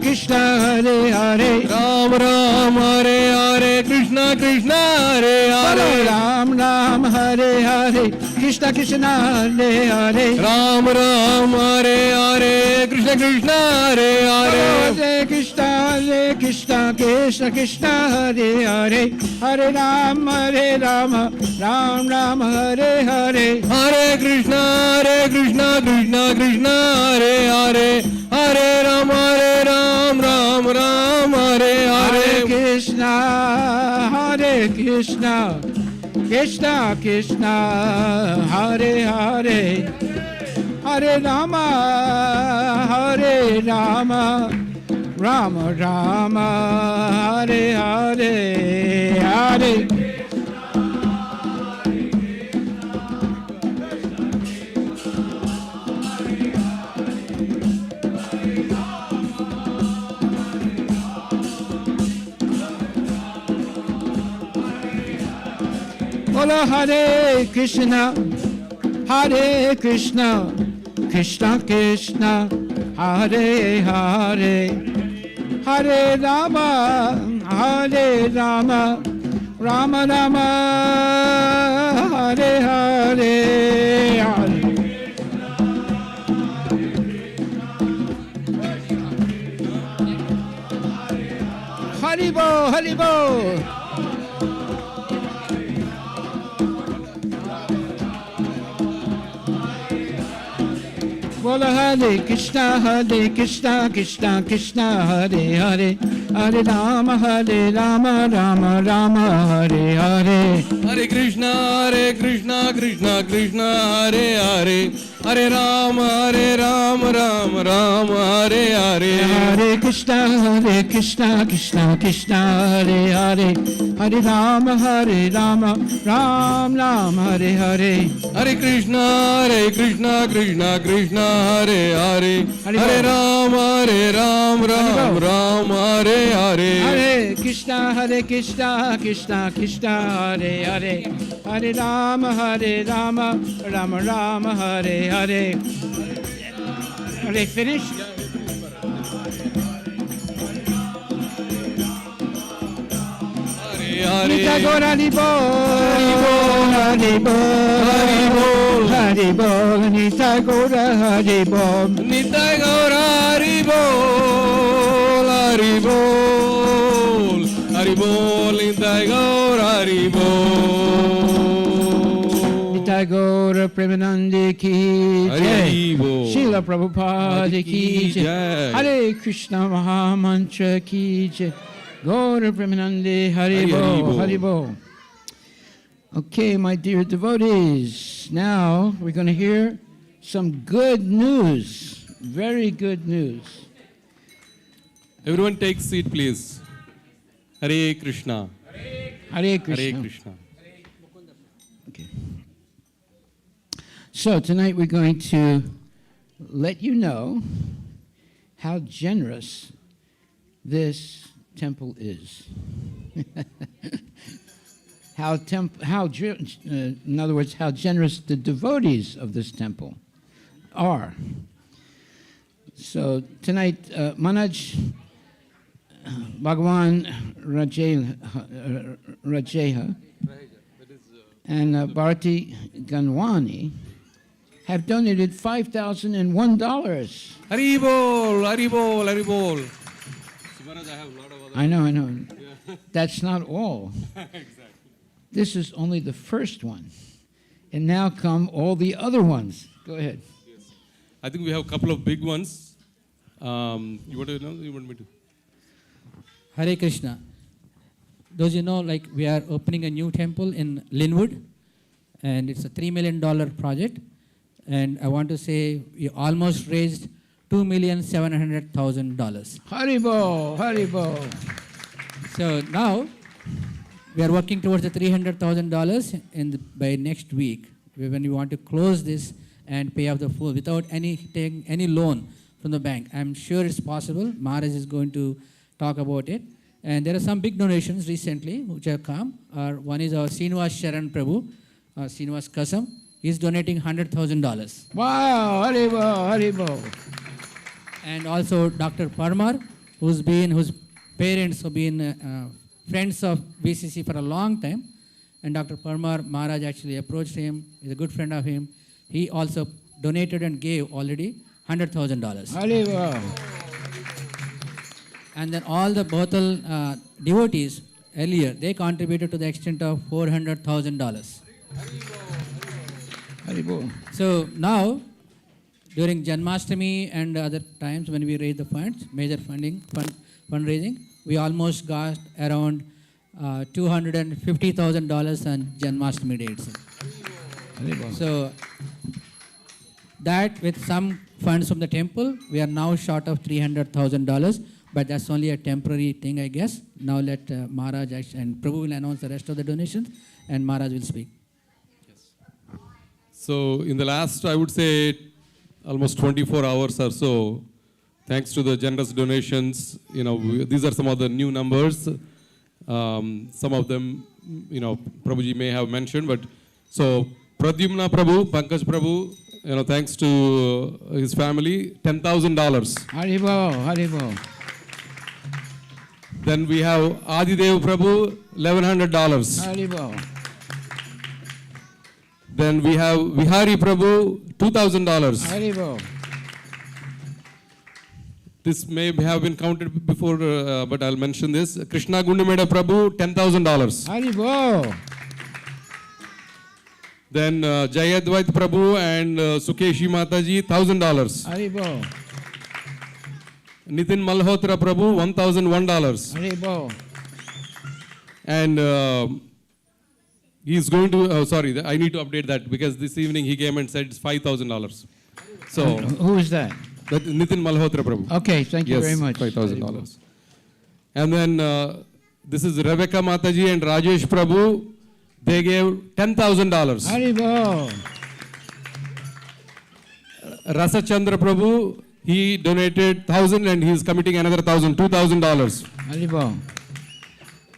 Krishna Krishna Hare Hare Ram Ram Hare Hare Krishna Krishna Hare Hare Ram Ram Hare Hare Krishna Krishna Hare Hare Ram Ram Hare Hare Krishna Krishna Hare Hare Hare Krishna Krishna Krishna Hare Hare Hare Ram Ram Ram Hare Hare Hare Krishna Krishna Krishna Hare Hare Hare Ram Ram Ram Hare Hare Hare Krishna Krishna Krishna Hare Hare Hare Rama Rama Rama Hare Hare Hare Bola Hare Krishna Krishna Krishna Hare Hare Hare Rama Rama Rama Hare Hare Hare Haribo Haribo Bola Hare Krishna Krishna Krishna Hare Hare Hare Rama Rama Rama Hare Hare Hare Krishna Krishna Krishna Hare Hare Hare Ram Ram Hare Hare Hare Krishna Krishna Krishna Hare Hare Hare Rama Ram Ram Hare Hare Hare Krishna Krishna Hare Hare Hare Ram Ram Hare Hare Hare Krishna Krishna Hare Hare Hare Rama Rama Hare Hare Are they finished? Hare Nitya Gaur Hari Bol Nitya Gaur Hari Bol Nitai Gaura Hari Bol Hari Bol Hari Bol Nitai Gaura Hari Bol Nitya Gaur Premanande Ki Hari Jai Bol Srila Prabhupada Ki Ki Jai Jai. Hare Krishna Maha Mantra Ki Jai Gaur Premanande Hari Bol Hari Bol. Okay, my dear devotees, now we're going to hear some good news, very good news. Everyone take seat please. Hare Krishna. Hare Krishna. Hare Krishna. Okay. So tonight we're going to let you know how generous this temple is. In other words, how generous the devotees of this temple are. So tonight, Manaj Bhagavan Rajeha and Bharati Ganwani have donated $5,001. Hari Bol, Hari Bol, Hari Bol. Maharaj, I have a lot of other. I know. That's not all. Exactly. This is only the first one. And now come all the other ones. Go ahead. Yes. I think we have a couple of big ones. You want to know? You want me to? Hare Krishna. Those you know, like we are opening a new temple in Linwood, and it's a $3 million project. And I want to say we almost raised $2,700,000. Haribo, Haribo. So now we are working towards the $300,000 by next week, when we want to close this and pay off the full without taking any loan from the bank. I'm sure it's possible. Maharaj is going to talk about it. And there are some big donations recently which have come. One is our Srinivas Sharan Prabhu, Srinivas Kasam. He's donating $100,000. Wow, Haribo, Haribo. And also Dr. Parmar, whose parents have been friends of VCC for a long time. And Dr. Parmar Maharaj actually approached him. He's a good friend of him. He also donated and gave already $100,000. Haribo. And then all the Bhotal devotees earlier, they contributed to the extent of $400,000. Haribo. So now, during Janmashtami and other times when we raise the funds, major fundraising, we almost got around $250,000 on Janmashtami dates. Haribo. So that with some funds from the temple, we are now short of $300,000, but that's only a temporary thing, I guess. Now let Maharaj and Prabhu will announce the rest of the donations, and Maharaj will speak. So in the last, I would say, almost 24 hours or so, thanks to the generous donations, these are some of the new numbers. Some of them, Prabhuji may have mentioned, but so Pradyumna Prabhu, Pankaj Prabhu, thanks to his family, $10,000. Haribo. Haribo. Then we have Adidev Prabhu, $1,100. Haribo. Then we have Vihari Prabhu, $2,000. Haribo. This may have been counted before, but I'll mention this. Krishna Gundameda Prabhu, $10,000. Haribo. Then Jayadvait Prabhu and Sukeshi Mataji, $1,000. Haribo. Nitin Malhotra Prabhu, $1,001. Haribo. And he's going to, I need to update that because this evening he came and said it's $5,000. So, Who is that? that Nitin Malhotra Prabhu. Okay, thank you Yes, very much. $5,000. And then this is Rebecca Mataji and Rajesh Prabhu. They gave $10,000. Haribo. Rasa Chandra Prabhu, he donated 1,000 and he's committing another 1,000, $2,000. Haribo.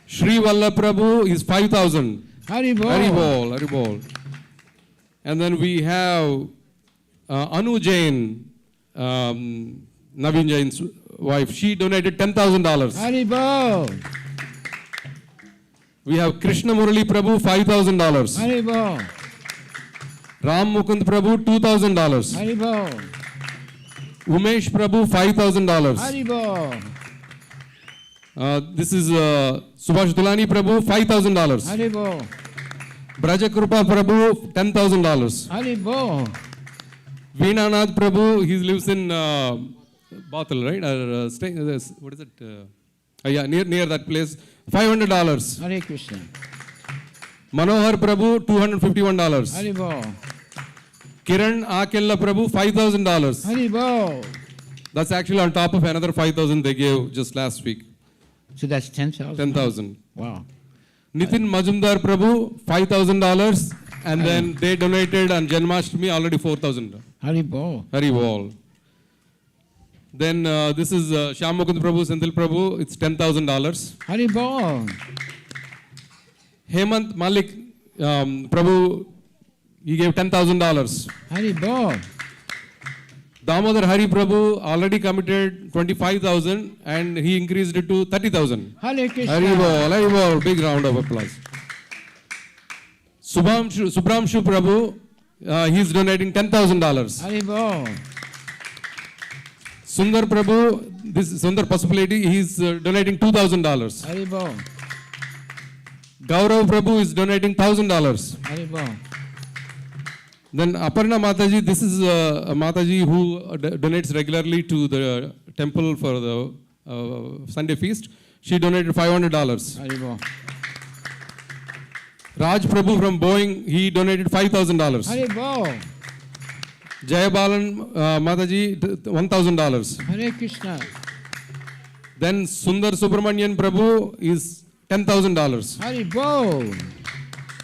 Shri Vallabh Prabhu is 5,000. Haribo. Haribol, Haribol. And then we have Anu Jain, Naveen Jain's wife. She donated $10,000. Haribo. We have Krishna Murali Prabhu, $5,000. Haribo. Ram Mukund Prabhu, $2,000. Haribo. Umesh Prabhu, $5,000. Haribo. This is Subhash Dulani Prabhu, $5,000. Haribo. Braja Krupa Prabhu, $10,000. Haribo. Veenanath Prabhu, he lives in Bothal, right? What is it? Near that place. $500. Hare Krishna. Manohar Prabhu, $251. Haribo. Kiran Akella Prabhu, $5,000. Haribo. That's actually on top of another 5,000 they gave just last week. So that's 10,000? 10,000. Wow. Nitin Majumdar Prabhu, $5,000. And then they donated on Janmashtami already 4,000. Haribo. Haribol. Then this is Shyam Mukund Prabhu, Senthil Prabhu, it's $10,000. Haribo. Hemant Malik Prabhu, he gave $10,000. Haribo. Damodar Hari Prabhu already committed 25,000 and he increased it to 30,000. Hare Krishna. Haribol, Haribol, big round of applause. Subramshu Prabhu, he's donating $10,000. Haribo. Sundar Prabhu, this is Sundar Pasupuleti, he's donating $2,000. Haribo. Gaurav Prabhu is donating $1,000. Haribo. Then Aparna Mataji, this is a Mataji who donates regularly to the temple for the Sunday feast. She donated $500. Haribo. Raj Prabhu from Boeing, he donated $5,000. Haribo. Jayabalan Mataji, $1,000. Hare Krishna. Then Sundar Subramanian Prabhu is $10,000. Haribo.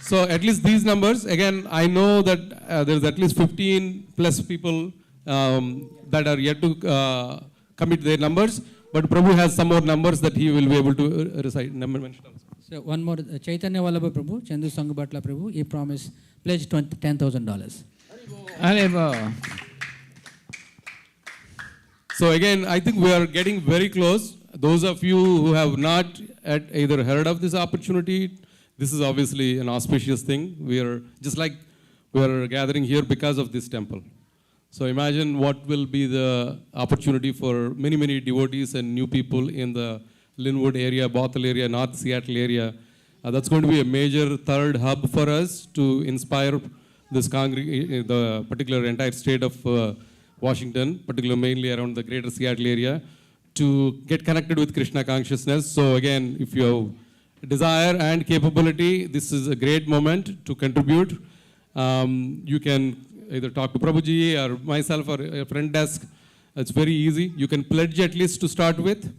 So at least these numbers, again, I know that there's at least 15 plus people that are yet to commit their numbers, but Prabhu has some more numbers that he will be able to recite. So one more, Chaitanya Vallabha Prabhu, Chandu Sanghatla Prabhu, he promised, pledged $10,000. Haribo. So again, I think we are getting very close. those of you who have not either heard of this opportunity, this is obviously an auspicious thing. We are just like we are gathering here because of this temple. So imagine what will be the opportunity for many, many devotees and new people in the Linwood area, Bothell area, North Seattle area. That's going to be a major third hub for us to inspire this the particular entire state of Washington, particularly mainly around the greater Seattle area, to get connected with Krishna consciousness. So again, if you have desire and capability, this is a great moment to contribute. You can either talk to Prabhuji or myself or a friend desk. It's very easy. You can pledge at least to start with,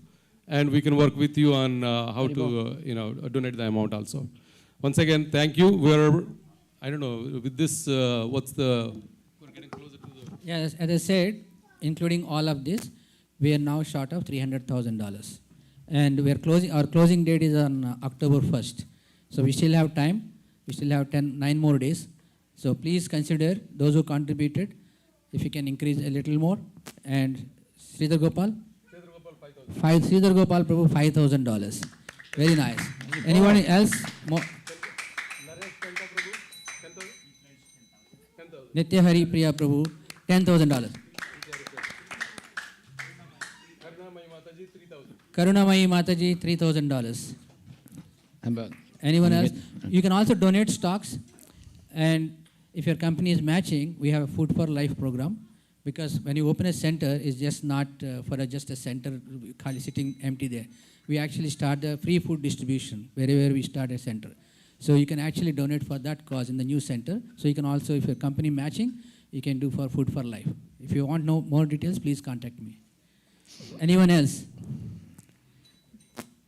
and we can work with you on how to donate the amount also. Once again, thank you. I don't know, with this, we're getting closer to the... Yes, as I said, including all of this, we are now short of $300,000. And we are our closing date is on October 1st. So we still have time. We still have 9 more days. So please consider those who contributed, if you can increase a little more. And Sridhar Gopal? Sridhar Gopal Prabhu, $5,000. Very nice. Anyone else? Nitya Hari Priya Prabhu, $10,000. Karunamayi Mataji, $3,000. Anyone else? You can also donate stocks. And if your company is matching, we have a Food for Life program. Because when you open a center, it's just not for just a center sitting empty there. We actually start the free food distribution wherever we start a center. So you can actually donate for that cause in the new center. So you can also, if your company matching, you can do for Food for Life. If you want know more details, please contact me. Anyone else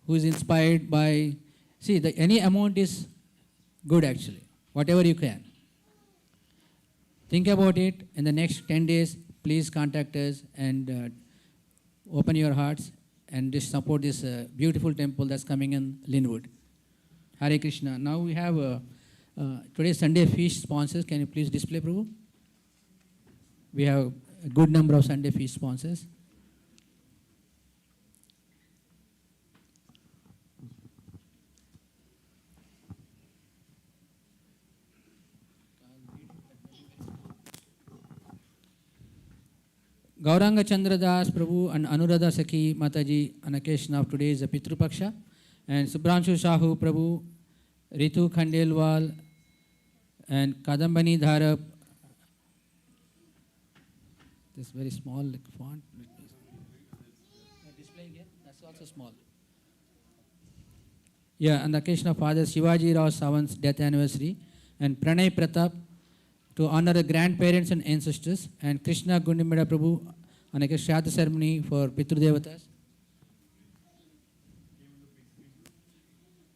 who is inspired by, see, any amount is good actually, whatever you can. Think about it. In the next 10 days, please contact us and open your hearts and just support this beautiful temple that's coming in Linwood. Hare Krishna. Now we have today's Sunday feast sponsors. Can you please display, Prabhu? We have a good number of Sunday feast sponsors. Gauranga Chandra Das Prabhu and Anuradha Sakhi Mataji on occasion of today is a Pitru Paksha. And Subhranshu Shahu Prabhu, Ritu Khandelwal, and Kadambani Dharap. This very small font. Display again, that's also small. Yeah, on the occasion of Father Shivaji Rao Savant's death anniversary, and Pranay Pratap to honor the grandparents and ancestors, and Krishna Gundimeda Prabhu on a Shraddha ceremony for Pitru Devatas.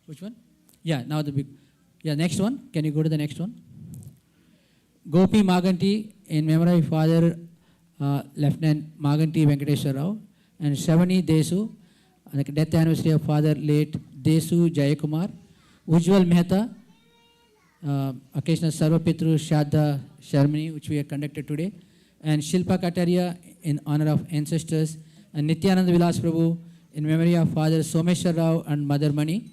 Which one? Yeah, now the big. Yeah, next one. Can you go to the next one? Gopi Maganti in memory of Father Lieutenant Maganti Venkateswar Rao, and Shavani Desu on the death anniversary of Father late Desu Jayakumar. Ujjwal Mehta, occasional Sarvapitru Shraddha ceremony which we have conducted today, and Shilpa Kataria in honor of ancestors, and Nityananda Vilas Prabhu in memory of Father Someshwar Rao and Mother Mani.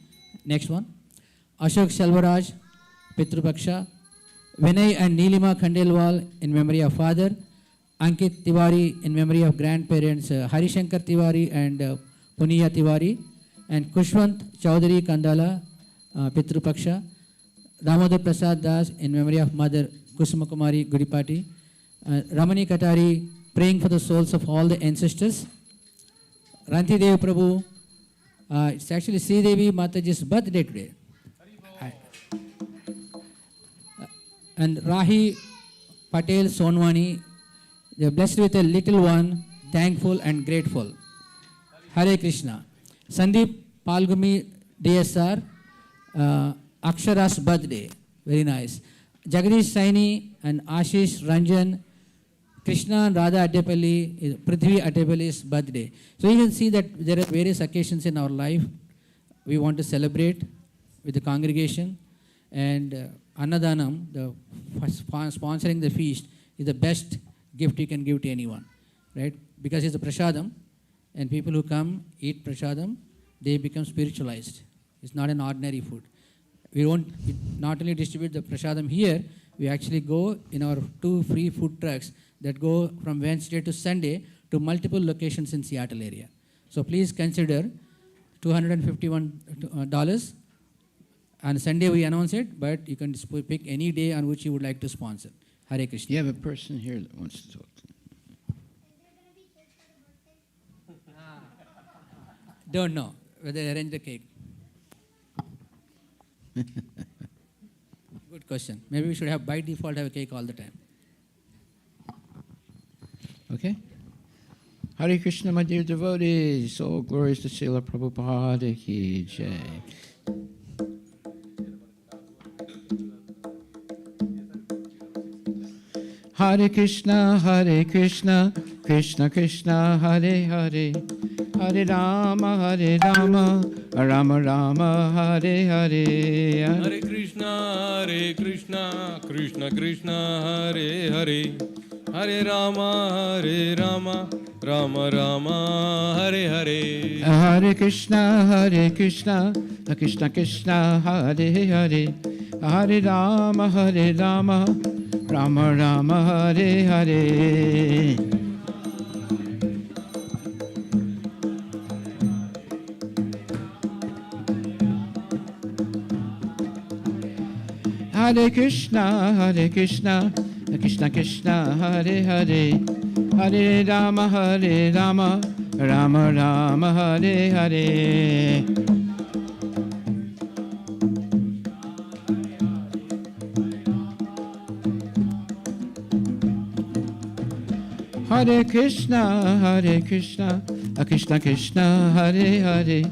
Next one. Ashok Selvaraj, Pitru Paksha. Vinay and Neelima Khandelwal in memory of Father. Ankit Tiwari in memory of grandparents Harishankar Tiwari and Puniya Tiwari. And Kushwant Chaudhary Kandala, Pitru Paksha. Damodar Prasad Das in memory of Mother Kusuma Kumari Gudipati. Ramani Katari praying for the souls of all the ancestors. Ranti Dev Prabhu, it's actually Sri Devi Mataji's birthday today. And Rahi Patel Sonwani, they are blessed with a little one, thankful and grateful. Hare Krishna. Sandeep Palgumi DSR, Akshara's birthday. Very nice. Jagadish Saini and Ashish Ranjan, Krishna and Radha Adepalli, Prithvi Adepalli's birthday. So you can see that there are various occasions in our life we want to celebrate with the congregation. And Annadanam, the sponsoring the feast, is the best gift you can give to anyone, right? Because it's a prasadam, and people who come eat prasadam, they become spiritualized. It's not an ordinary food. We not only distribute the prasadam here, we actually go in our 2 free food trucks that go from Wednesday to Sunday to multiple locations in Seattle area. So please consider $251. On Sunday we announce it, but you can pick any day on which you would like to sponsor. Hare Krishna. You have a person here that wants to talk. Don't know whether they arrange the cake. Good question. Maybe we should have by default have a cake all the time. Okay? Hare Krishna, my dear devotees. All glories to Srila Prabhupada ki jai. Hare Krishna, Krishna Krishna, Hare Hare, Hare Rama, Rama Rama, Hare Hare. Hare Krishna, Krishna Krishna, Hare Hare, Hare Rama, Rama Rama, Hare Hare. Hare Krishna, Krishna Krishna, Hare Hare, Hare Rama, Rama Rama, Hare Hare. Hare Krishna, Krishna Krishna, Hare Hare, Hare Rama, Rama Rama, Hare Hare. Hare Krishna, Krishna Krishna, Hare Hare,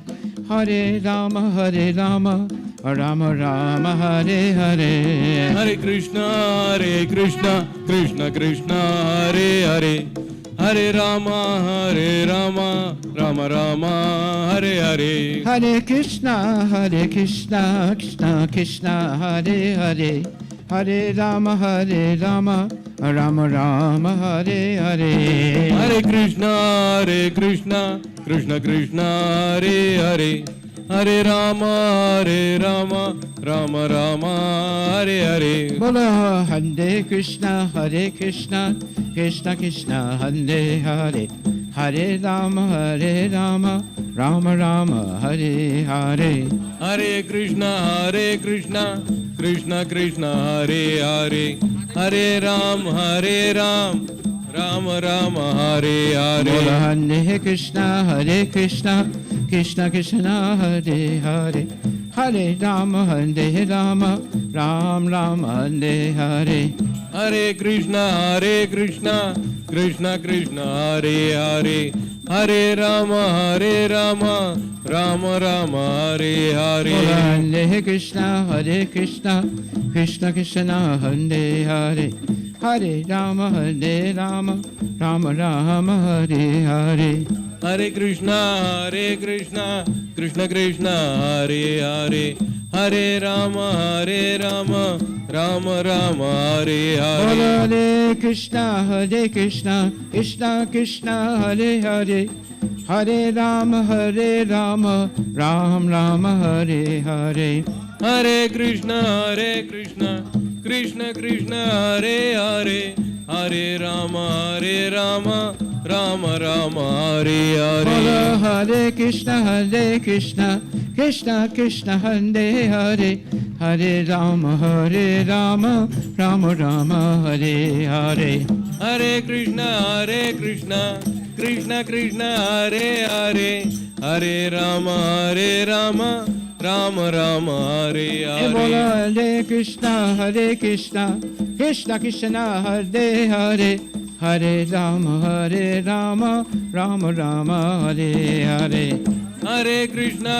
Hare Rama, Rama Rama, Hare Hare. Hare Krishna, Krishna Krishna, Hare Hare, Hare Rama, Rama Rama, Hare Hare. Hare Krishna, Krishna Krishna, Hare Hare, Hare Rama, Rama Rama, Hare Hare. Hare Krishna, Krishna Krishna, Hare Hare, Hare Rama, Rama Rama, Hare Hare. Bola Hare Krishna, Krishna Krishna, Hare Hare, Hare Rama, Rama Rama, Hare Hare. Hare Krishna, Krishna Krishna, Hare Hare, Hare Ram, Rama Rama, Hare Hare. Bola Hare Krishna, Krishna Krishna, Hare Hare, Hare Rama, Ram Rama, Hare Hare. Hare Krishna, Krishna Krishna, Hare Hare, Hare Rama, Rama Rama, Hare Hare. Hare Krishna, Krishna Krishna, Hare Hare, Hare Rama, Rama Rama, Hare Hare. Hare Krishna, Krishna Krishna, Hare Hare, Hare Rama, Rama Rama, Hare Hare. Hare Krishna, Krishna Krishna, Hare Hare, Hare Rama, Ram Rama, Hare Hare. Hare Krishna, Krishna Krishna, Hare Hare, Hare Rama, Rama Rama, Hare Hare. Hare Krishna, Krishna Krishna, Hare Hare, Hare Rama, Rama Rama, Hare Hare. Hare Krishna, Krishna Krishna, Hare Hare, Hare Rama, Rama Rama, Hare Hare. Hare Krishna, Krishna Krishna, Hare Hare, Hare Rama, Rama Rama, Hare Hare. Hare Krishna,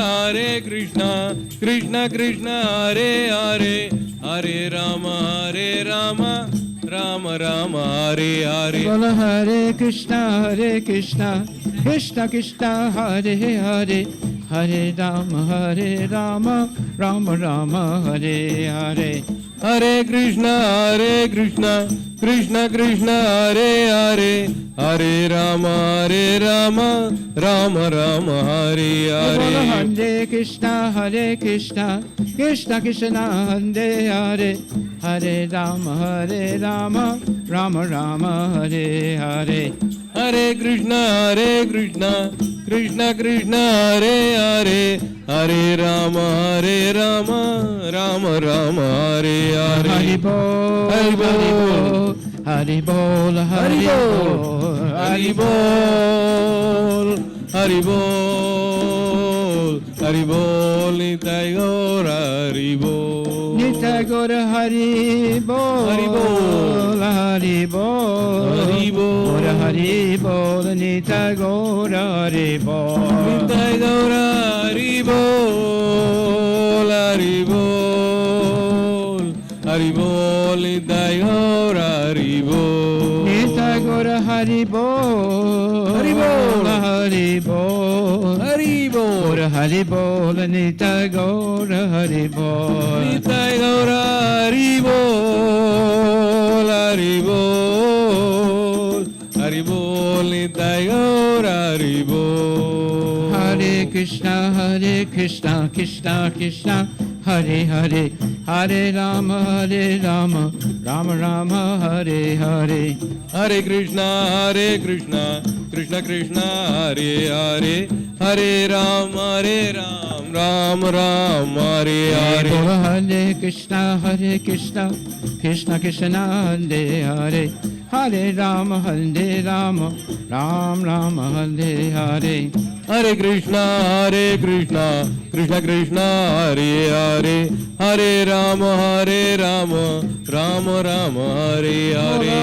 Krishna Krishna, Hare Hare, Hare Rama, Rama Rama, Hare Hare. Hare Krishna, Krishna Krishna, Hare Hare, Hare Rama, Rama Rama, Hare Hare. Hare Krishna, Krishna Krishna, Hare Hare, Hare Rama, Rama Rama, Hare Hare. Hare Krishna, Krishna Krishna, Hare Hare, Hare Rama, Rama Rama, Hare Hare. Hare Krishna, Krishna Krishna, Hare Hare, Hare Rama, Rama Rama, Hare Hare. Hari Bol, Hari Bol, Hari Bol, Hari Bol, Hari Bol, Hari Bol, Hari Bol, Nitai Gaur Hari Bol. Nitai Gaur Hari Bol, Hari Bol, Hari Bol, Hari Bol, Gaur Hari Bol, Nitai Gaur Hari Bol, Nitai Gaur Hari Bol, Hari Bol, Hari Bol, Nitai Gaur Hari Bol. Nitai Gaur Hari Bol, Hari Bol, Hari Bol, Hari Bol, Gaur Hari Bol, Nitai Gaur Hari Bol, Nitai Gaur Hari Bol, Hari Bol, Hari Bol, Nitai Gaur Hari Bol. Hare Krishna, Krishna Krishna, Hare Hare, Hare Rama, Rama Rama, Hare Hare. Hare Krishna, Krishna Krishna, Hare Hare, Hare Rama, Rama Rama, Hare Hare. Hare Krishna, Krishna Krishna, Hare Hare, Hare Rama, Rama Rama, Hare Hare. Hare Krishna, Krishna Krishna, Hare Hare, Hare Rama, Rama Rama, Hare Hare.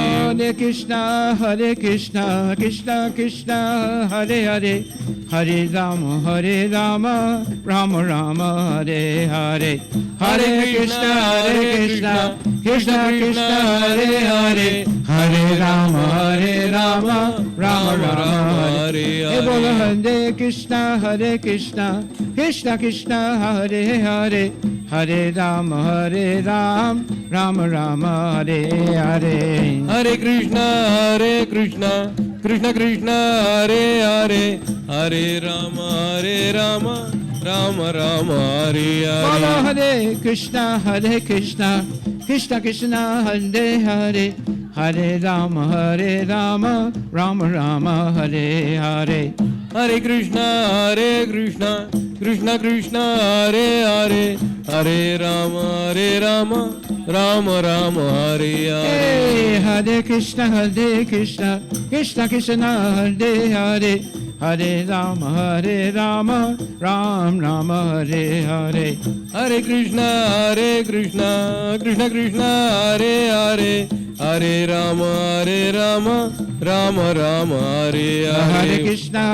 Hare Krishna, Krishna Krishna, Hare Hare, Hare Rama, Rama Rama, Hare Hare. Hare Krishna, Krishna Krishna, Hare Hare, Hare Rama, Rama Rama, Hare Hare. Hare Krishna, Krishna Krishna, Hare Hare, Hare Rama, Rama Rama, Hare Hare. Hare Krishna, Krishna Krishna, Hare Hare, Hare Rama, Rama Rama, Hare Hare. Hare Krishna, Krishna Krishna, Hare Hare, Hare Rama, Rama Rama, Hare Hare. Hare Krishna, Krishna Krishna, Hare Hare, Hare Rama, Rama Rama, Hare Hare. Hare Krishna, Krishna Krishna, Hare Hare, Hare Rama, Rama Hare Hare.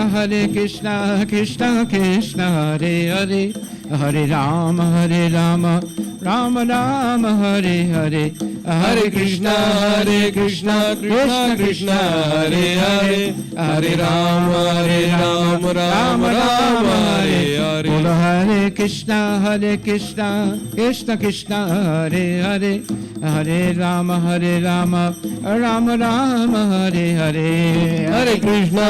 Hare Krishna, Krishna Krishna, Hare Hare, Hare Rama, Rama Rama, Hare Hare. Hare Krishna, Krishna Krishna, Hare Hare, Hare Rama, Rama Rama, Hare Hare. Hare Krishna, Krishna Krishna, Hare Hare, Hare Rama, Rama Rama, Hare Hare. Hare Krishna,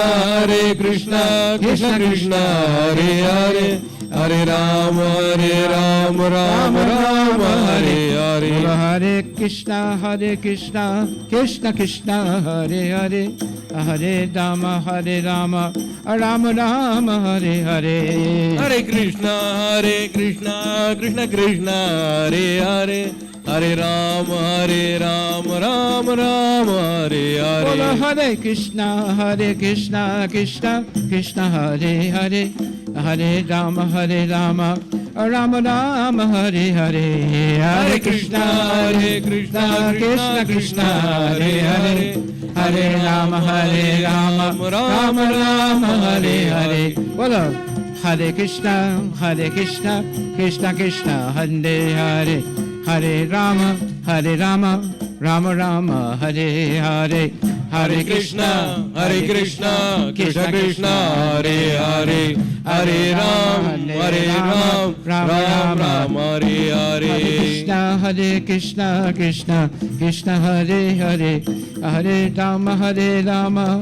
Krishna Hare Hare, Hare Rama, Rama Rama, Hare Hare. Hare Krishna, Krishna Krishna, Hare Hare, Hare Rama, Rama Rama, Hare Hare. Hare Krishna, Krishna Hare Hare, Hare Rama, Rama Rama, Hare Hare. Hare Krishna, Krishna Krishna, Hare Hare, Hare Rama, Rama Rama, Hare Hare. Hare Krishna, Krishna Hare Hare, Hare Rama, Rama Rama, Hare Hare. Hare Krishna, Krishna Hare Hare, Hare Rama, Rama Rama, Hare Hare. Bolo Hare Krishna, Krishna Krishna, Hare Hare, Hare Rama, Rama Rama, Hare Hare. Hare Krishna, Krishna Krishna, Hare Hare, Hare Ram, Ram Ram, Hare Hare. Hare Krishna, Krishna Krishna, Hare Hare, Hare Rama,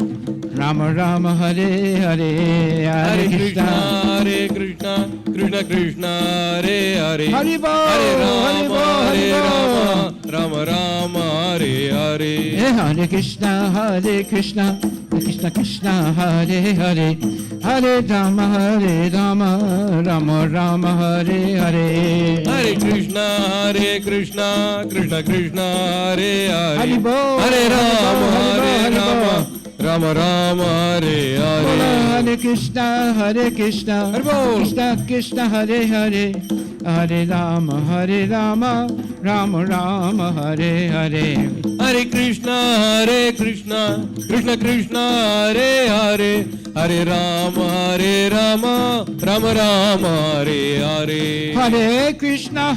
Rama Rama, Hare Hare. Hare Krishna, Krishna Krishna, Hare Hare, Hari Bol, Hare Hari Bol, Rama, Hari Bol. Rama Rama, Hare Hare. Hare Krishna, Krishna Krishna, Hare Hare, Hare Rama, Rama Rama, Hare Hare. Hare Krishna, Krishna Krishna, Hare Hare, Hari Bol, Hare Rama, Hari Bol. Rama Rama, Hare Hare. Hare Krishna, Krishna Hari Bol. Krishna, Hare Hare, Hare Rama, Rama Rama, Hare Hare. Hare Krishna, Krishna Krishna, Hare Hare, Hare Rama, Rama Rama, Hare Hare. Hare Krishna,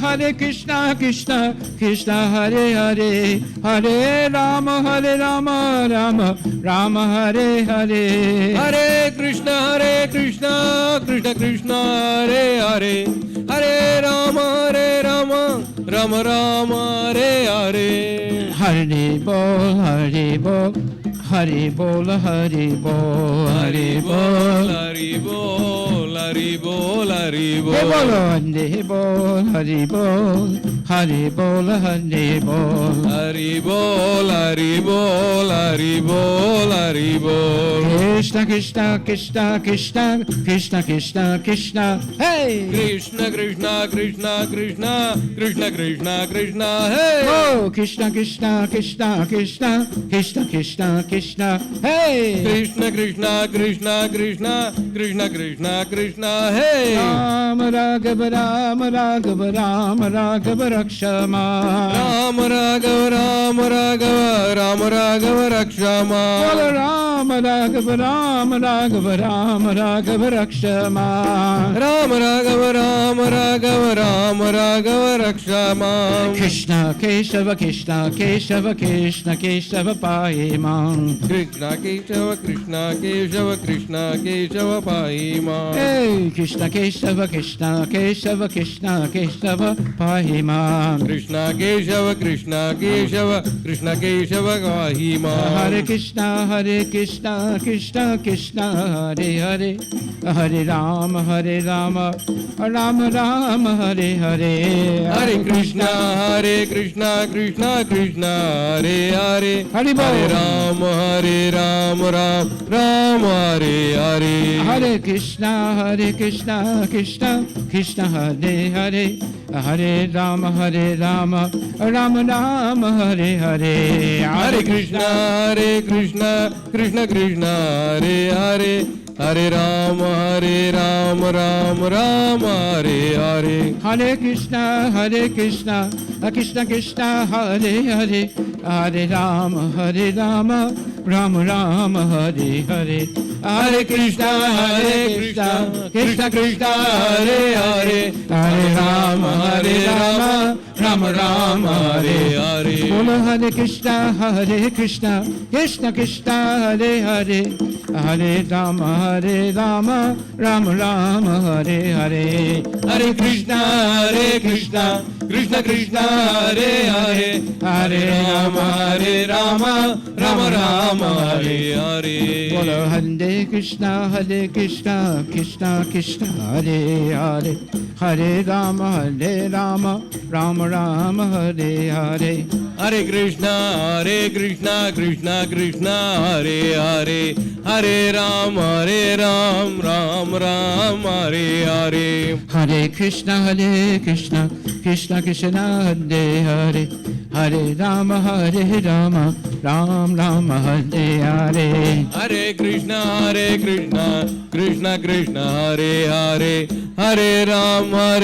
Krishna Krishna, Hare Hare, Hare Rama, Rama Rama, Hare Hare. Hare Krishna, Krishna Krishna, Hare Hare, Hare Rama, Rama Rama, Hare Hare. Hari Bol, Hari Bol, Hari Bol, Hari Bol, Hari Bol. Hari Bol, Hari Bol, Hari Bol. Hey bolo, Hari Bol, Hari Bol, Hari Bol, Hari Bol. Hari Bol, Hari Bol, Hari Bol, Hari Bol. Krishna, Krishna, Krishna, Krishna, Krishna, Krishna, Krishna. Hey! Krishna, Krishna, Krishna, Krishna, Krishna, Krishna, Krishna, hey! Oh, Krishna, Krishna, Krishna, Krishna, Krishna, Krishna, Krishna. Hey! Krishna, Krishna, Krishna, Krishna, Krishna, Krishna, Krishna, hey! Ram Raghava, Ram Raghava, Ram Raghava Rakshama. Ram Raghava, Ram Raghava, Ram Raghava Rakshama. Bolo Ram Raghava, Ram Raghava, Ram Raghava Rakshama. Ram Raghava, Ram Raghava, Ram Raghava Rakshama. Krishna Keshava, Krishna Keshava, Krishna Keshava Pahimam. Krishna Keshava, Krishna Keshava, Krishna Keshava Pahima. Hey, Krishna Keshava, Krishna Keshava, Krishna Keshava Pahimam. Krishna Keshava, Krishna Keshava, Krishna Keshava Pahima. Hare Krishna, Krishna Krishna, Hare Hare, Hare Rama, Rama Rama, Hare Hare. Hare Krishna, Krishna Krishna, Hare Hare, Hari Bol. Hare Rama, Ram Rama, Hare Hare. Hare Krishna, Krishna Krishna, Hare Hare, Hare Rama, Rama Rama, Hare Hare. Hare Krishna, Krishna Krishna, Hare Hare, Hare Rama, Ram Rama, Hare Hare. Hare Krishna, Krishna Krishna, Hare Hare, Hare Rama, Rama Rama, Hare Hare. Hare Krishna, Krishna Krishna, Hare Hare, Hare Rama, Rama Rama, Hare Hare. Bolo Hare Krishna, Krishna Krishna, Hare Hare, Hare Rama, Rama Rama, Hare Hare. Hare Krishna, Krishna Krishna, Hare Hare, Hare Rama, Rama Rama, Hare Hare. Bolo Hare Krishna, Krishna Krishna, Hare Hare, Hare Rama, Rama Rama, Hare Hare. Hare Krishna, Krishna Krishna, Hare Hare, Hare Rama, Ram Hare Hare. Hare Krishna, Krishna Krishna, Hare Hare, Hare Rama, Ram Hare Hare. Hare Krishna, Krishna Krishna, Hare Hare, Hare Rama,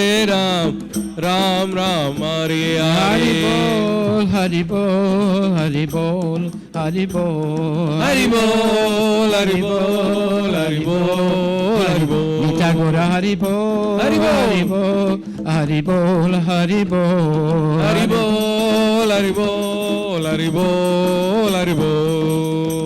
Ram Hare Hare. Hari Bol, Hari Bol, Hari Bol, Hari Bol. Hari Bol, Hari Bol, Hari Bol, Hari Bol. Nita Gora Hari Bol, Hari Bol. Hari Bol, Hari Bol, Hari Bol, Hari Bol, Hari Bol, Hari Bol.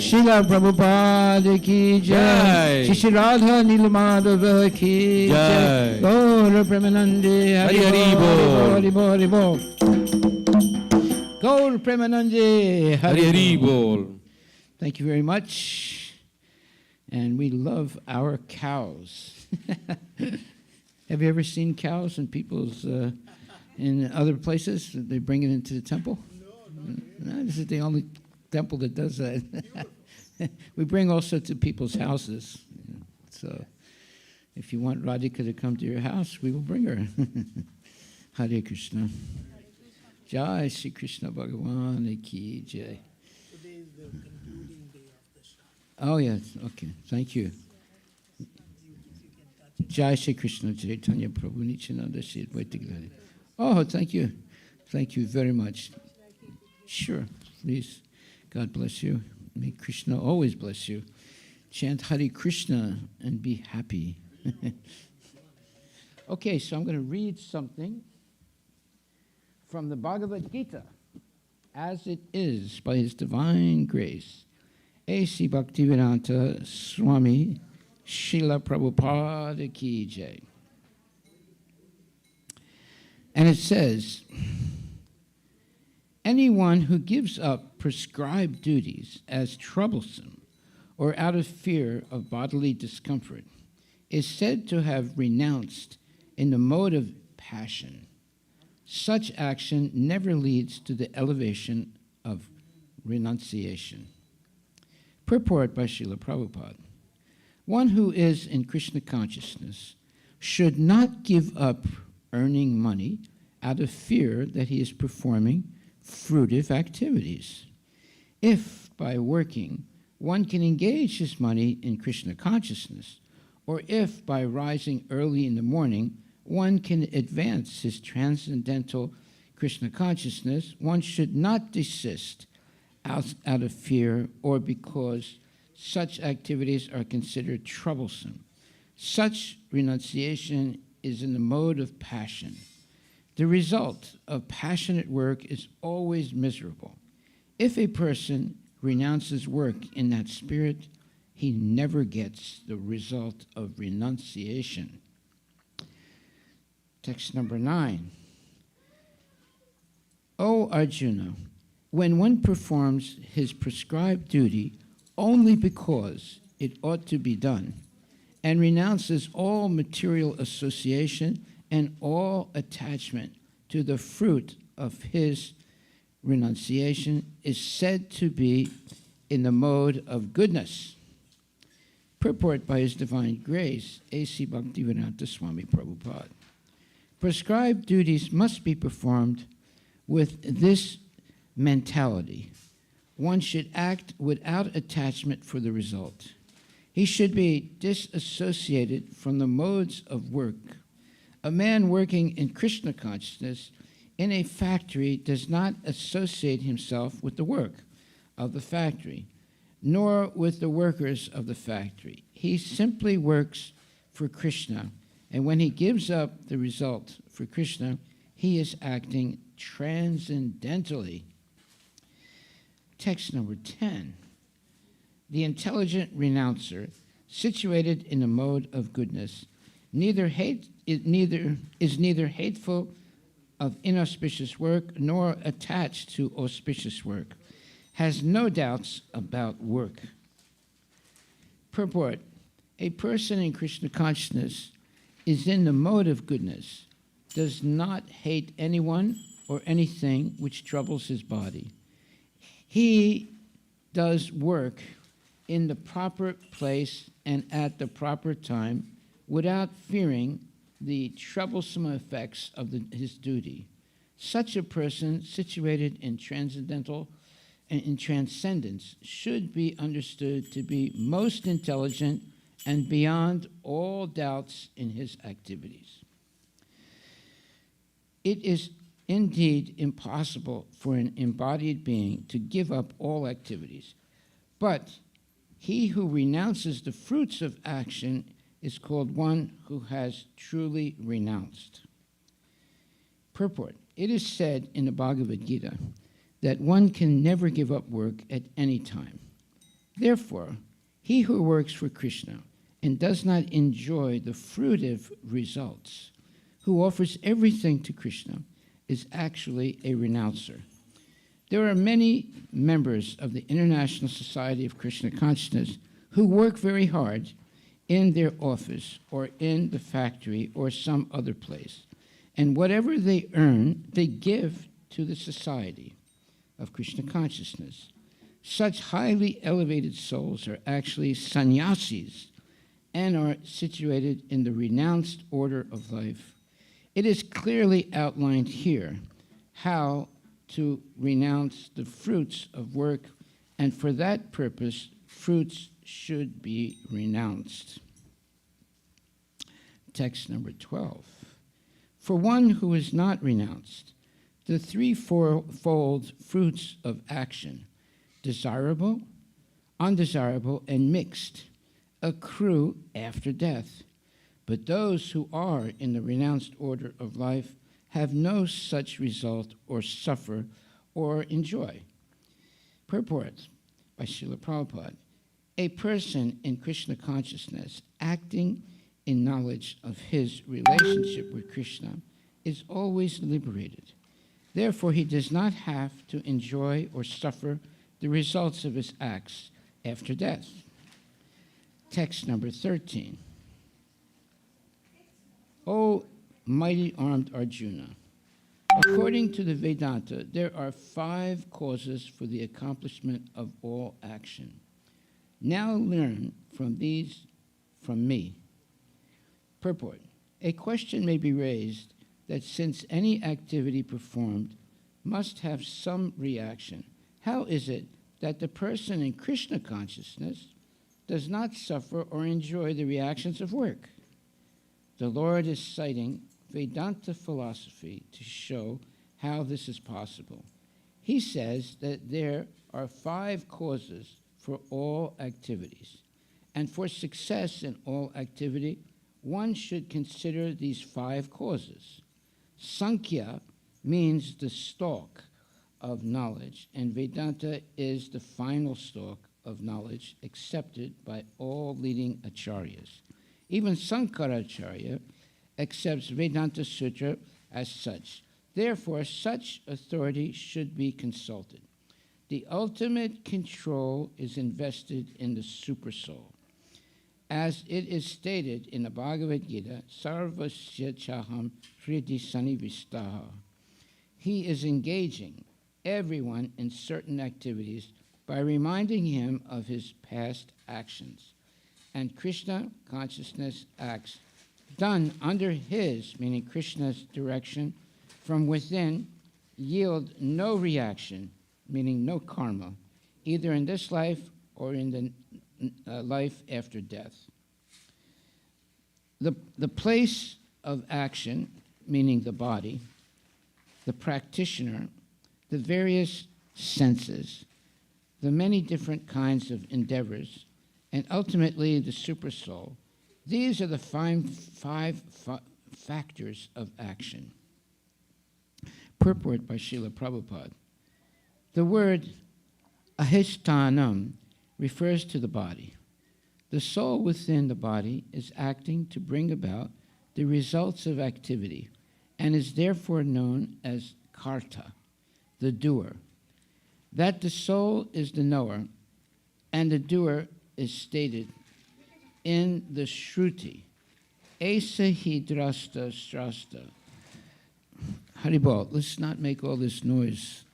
Srila Prabhupada ki jai. Jai. Shri Radha Nilamadava ki jai. Jai. Gaura Premanande Hari Hari Bol. Hari Bol Hari Bol. Gaura Premanande Hari Hari Bol. Thank you very much. And we love our cows. Have you ever seen cows in people's, in other places? They bring it into the temple? No, this is the only temple that does that. We bring also to people's houses. So if you want Radhika to come to your house, we will bring her. Hare Krishna. Jai Shri Krishna Bhagavan ki jai. Today is the concluding day of the Shraddha. Oh, yes. Okay. Thank you. Jai Shri Krishna Chaitanya Prabhu Nityananda Shri Advaita Gadadhara. Oh, thank you. Thank you very much. Sure. Please. God bless you. May Krishna always bless you. Chant Hare Krishna and be happy. Okay, so I'm going to read something from the Bhagavad Gita, as it is by His divine grace. A.C. Bhaktivedanta Swami Srila Prabhupada ki jai. And it says, anyone who gives up prescribed duties as troublesome or out of fear of bodily discomfort is said to have renounced in the mode of passion. Such action never leads to the elevation of renunciation. Purport by Srila Prabhupada. One who is in Krishna consciousness should not give up earning money out of fear that he is performing fruitive activities. If by working one can engage his money in Krishna consciousness, or if by rising early in the morning one can advance his transcendental Krishna consciousness, one should not desist out of fear or because such activities are considered troublesome. Such renunciation is in the mode of passion. The result of passionate work is always miserable. If a person renounces work in that spirit, he never gets the result of renunciation. Text number 9. O Arjuna, when one performs his prescribed duty only because it ought to be done, and renounces all material association and all attachment to the fruit of his renunciation, is said to be in the mode of goodness. Purport by His Divine Grace, A.C. Bhaktivedanta Swami Prabhupada. Prescribed duties must be performed with this mentality. One should act without attachment for the result. He should be disassociated from the modes of work. A man working in Krishna consciousness in a factory does not associate himself with the work of the factory, nor with the workers of the factory. He simply works for Krishna, and when he gives up the result for Krishna, he is acting transcendentally. Text number 10. The intelligent renouncer, situated in a mode of goodness, is neither hateful of inauspicious work nor attached to auspicious work, has no doubts about work. Purport. A person in Krishna consciousness is in the mode of goodness, does not hate anyone or anything which troubles his body. He does work in the proper place and at the proper time without fearing the troublesome effects of his duty. Such a person situated in transcendence should be understood to be most intelligent and beyond all doubts in his activities. It is indeed impossible for an embodied being to give up all activities, but he who renounces the fruits of action is called one who has truly renounced. Purport. It is said in the Bhagavad Gita that one can never give up work at any time. Therefore, he who works for Krishna and does not enjoy the fruitive results, who offers everything to Krishna, is actually a renouncer. There are many members of the International Society of Krishna Consciousness who work very hard in their office or in the factory or some other place. And whatever they earn, they give to the Society of Krishna Consciousness. Such highly elevated souls are actually sannyasis and are situated in the renounced order of life. It is clearly outlined here how to renounce the fruits of work, and for that purpose, fruits should be renounced. Text number 12. For one who is not renounced, the threefold fruits of action, desirable, undesirable, and mixed, accrue after death. But those who are in the renounced order of life have no such result or suffer or enjoy. Purport by Srila Prabhupada. A person in Krishna consciousness acting in knowledge of his relationship with Krishna is always liberated. Therefore, he does not have to enjoy or suffer the results of his acts after death. Text number 13. O mighty armed Arjuna, according to the Vedanta, there are 5 causes for the accomplishment of all action. Now learn from these from me. Purport. A question may be raised that since any activity performed must have some reaction, how is it that the person in Krishna consciousness does not suffer or enjoy the reactions of work? The Lord is citing Vedanta philosophy to show how this is possible. He says that there are 5 causes for all activities, and for success in all activity, one should consider these 5 causes. Sankhya means the stalk of knowledge, and Vedanta is the final stalk of knowledge accepted by all leading acharyas. Even Sankaracharya accepts Vedanta Sutra as such. Therefore, such authority should be consulted. The ultimate control is invested in the Supersoul. As it is stated in the Bhagavad Gita, Sarvasya Chaham Hridi Sanivistaha. He is engaging everyone in certain activities by reminding him of his past actions. And Krishna consciousness acts done under his, meaning Krishna's direction, from within, yield no reaction, meaning no karma, either in this life or in the life after death. The place of action, meaning the body, the practitioner, the various senses, the many different kinds of endeavors, and ultimately the supersoul, these are the five factors of action. Purport by Srila Prabhupada. The word ahishtanam refers to the body. The soul within the body is acting to bring about the results of activity and is therefore known as karta, the doer. That the soul is the knower and the doer is stated in the Shruti. Esa hidrasta strasta. Haribol, let's not make all this noise.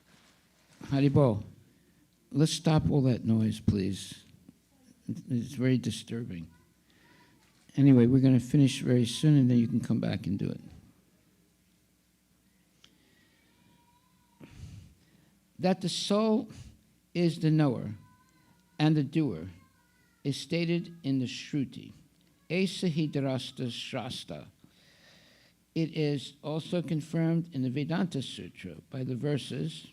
Haribol, let's stop all that noise, please. It's very disturbing. Anyway, we're going to finish very soon, and then you can come back and do it. That the soul is the knower and the doer is stated in the Shruti. Esa hidrasta shrasta. It is also confirmed in the Vedanta Sutra by the verses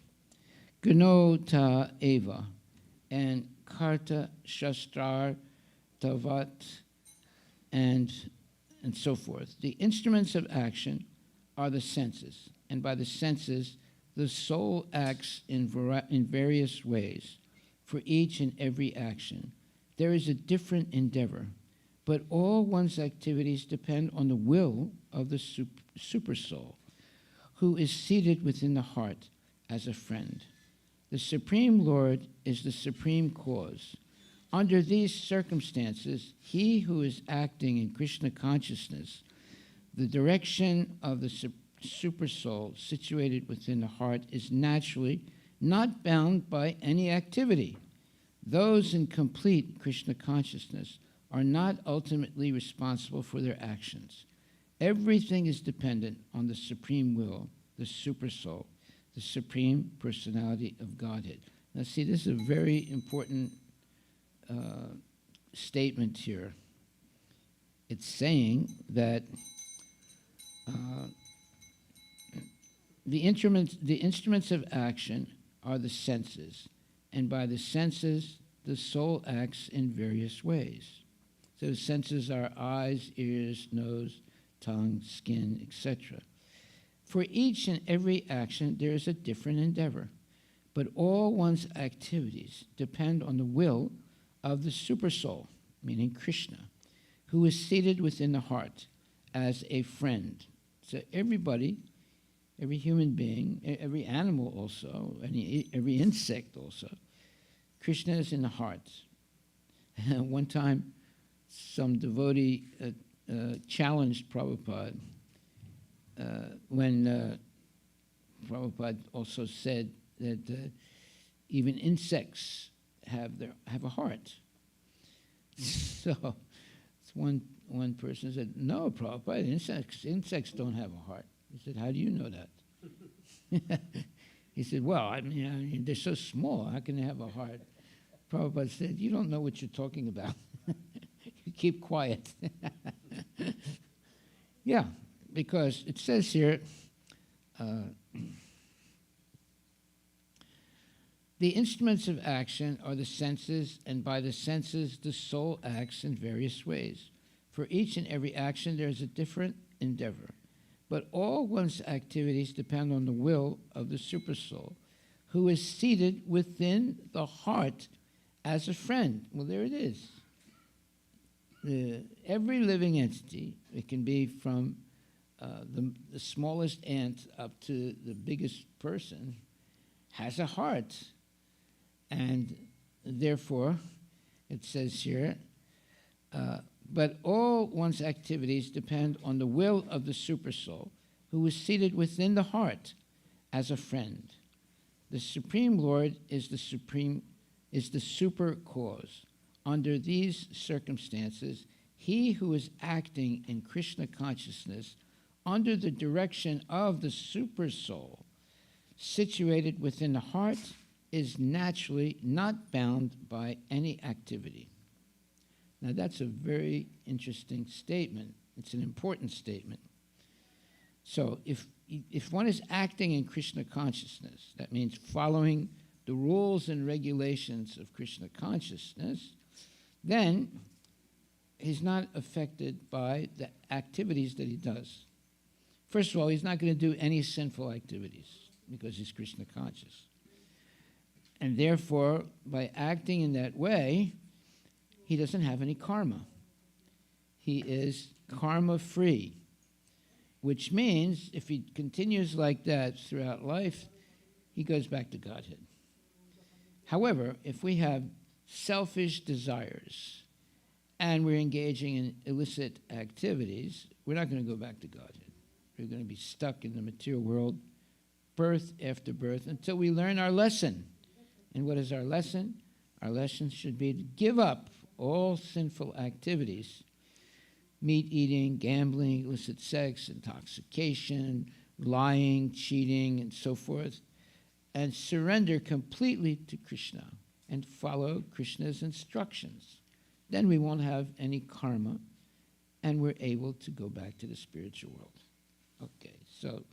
Gunota eva and Karta Shastrar Tavat and so forth. The instruments of action are the senses, and by the senses, the soul acts in various ways. for each and every action. There is a different endeavor, but all one's activities depend on the will of the supersoul, who is seated within the heart as a friend. The Supreme Lord is the supreme cause. Under these circumstances, he who is acting in Krishna consciousness, the direction of the supersoul situated within the heart, is naturally not bound by any activity. Those in complete Krishna consciousness are not ultimately responsible for their actions. Everything is dependent on the supreme will, the supersoul, the supreme personality of Godhead. Now see, this is a very important statement here. It's saying that the instruments of action are the senses, and by the senses, the soul acts in various ways. So the senses are eyes, ears, nose, tongue, skin, etc. For each and every action, there is a different endeavor, but all one's activities depend on the will of the supersoul, meaning Krishna, who is seated within the heart as a friend. So everybody, every human being, every animal also, every insect also, Krishna is in the heart. One time, some devotee challenged Prabhupada when Prabhupada also said that even insects have a heart. So one person said, "No, Prabhupada, insects don't have a heart." He said, "How do you know that?" He said, "Well, I mean, they're so small. How can they have a heart?" Prabhupada said, "You don't know what you're talking about. You keep quiet." Yeah, because it says here, the instruments of action are the senses, and by the senses the soul acts in various ways. For each and every action there is a different endeavor, but all one's activities depend on the will of the supersoul, who is seated within the heart as a friend. Well, there it is. Every living entity, it can be from the smallest ant up to the biggest person, has a heart. And therefore, it says here, but all one's activities depend on the will of the supersoul, who is seated within the heart as a friend. The Supreme Lord is the super cause. Under these circumstances, he who is acting in Krishna consciousness under the direction of the supersoul situated within the heart is naturally not bound by any activity. Now that's a very interesting statement. It's an important statement. So if one is acting in Krishna consciousness, that means following the rules and regulations of Krishna consciousness, then he's not affected by the activities that he does. First of all, he's not going to do any sinful activities because he's Krishna conscious. And therefore, by acting in that way, he doesn't have any karma. He is karma-free, which means if he continues like that throughout life, he goes back to Godhead. However, if we have selfish desires and we're engaging in illicit activities, we're not going to go back to Godhead. We're going to be stuck in the material world, birth after birth, until we learn our lesson. And what is our lesson? Our lesson should be to give up all sinful activities, meat eating, gambling, illicit sex, intoxication, lying, cheating, and so forth, and surrender completely to Krishna and follow Krishna's instructions. Then we won't have any karma, and we're able to go back to the spiritual world. Okay, so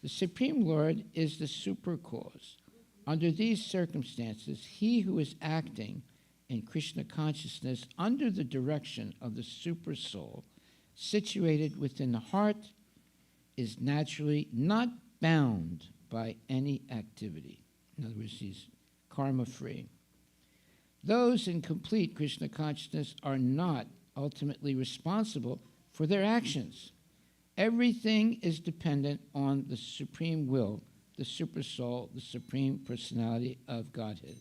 the Supreme Lord is the super cause. Under these circumstances, he who is acting in Krishna consciousness under the direction of the super soul situated within the heart is naturally not bound by any activity. In other words, he's karma-free. Those in complete Krishna consciousness are not ultimately responsible for their actions. Everything is dependent on the supreme will, the super soul, the supreme personality of Godhead.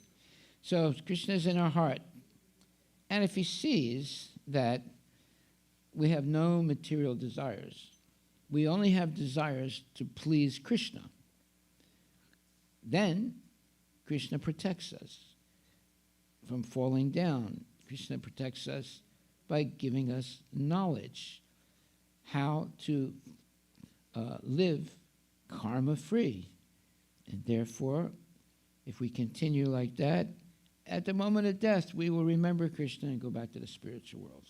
So Krishna is in our heart. And if he sees that we have no material desires, we only have desires to please Krishna, then Krishna protects us from falling down. Krishna protects us by giving us knowledge how to live karma-free. And therefore, if we continue like that, at the moment of death, we will remember Krishna and go back to the spiritual world.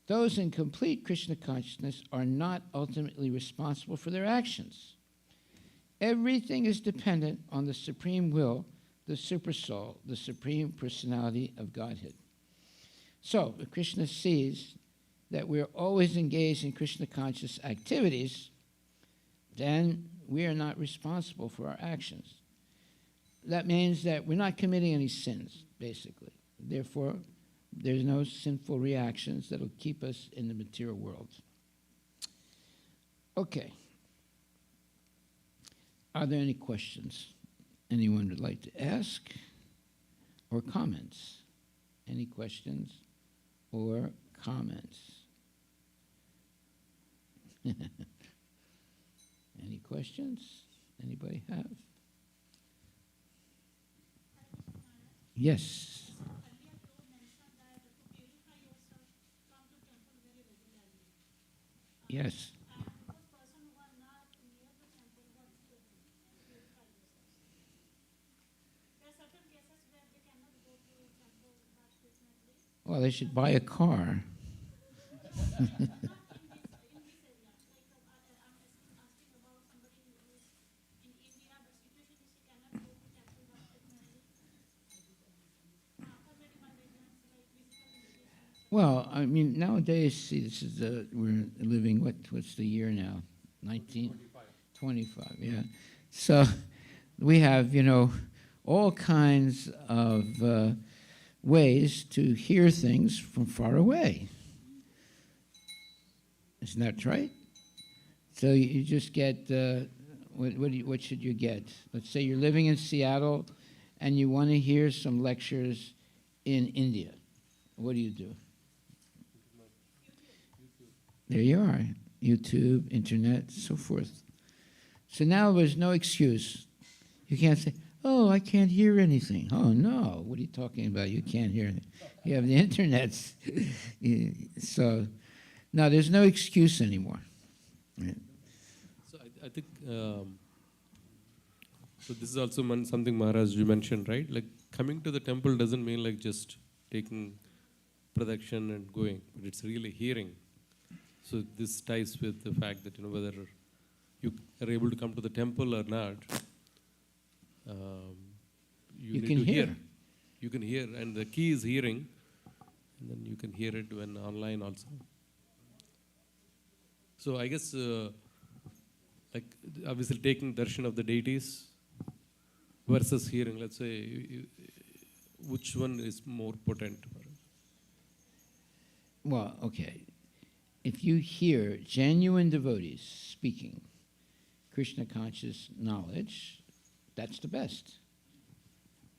Those in complete Krishna consciousness are not ultimately responsible for their actions. Everything is dependent on the supreme will, the super soul, the supreme personality of Godhead. So, if Krishna sees that we're always engaged in Krishna conscious activities, then we are not responsible for our actions. That means that we're not committing any sins, basically. Therefore, there's no sinful reactions that will keep us in the material world. Okay. Are there any questions anyone would like to ask or comments? Any questions or comments? Any questions? Anybody have? Yes. Yes. Well, they should buy a car. Well, I mean, nowadays, see, this is we're living, what's the year now? 1925, yeah. So we have, all kinds of ways to hear things from far away. Isn't that right? So you just get, what should you get? Let's say you're living in Seattle and you want to hear some lectures in India. What do? There you are. YouTube, internet, so forth. So now there's no excuse. You can't say, oh, I can't hear anything. Oh, no. What are you talking about? You can't hear anything. You have the internet. So, no, there's no excuse anymore. Right. So I think, so this is also something Maharaj you mentioned, right? Like coming to the temple doesn't mean like just taking production and going, but it's really hearing. So this ties with the fact that, whether you are able to come to the temple or not, you need can to hear. You can hear, and the key is hearing, and then you can hear it when online also. So I guess, like obviously taking darshan of the deities versus hearing, let's say, which one is more potent? Well, okay. If you hear genuine devotees speaking Krishna conscious knowledge, that's the best.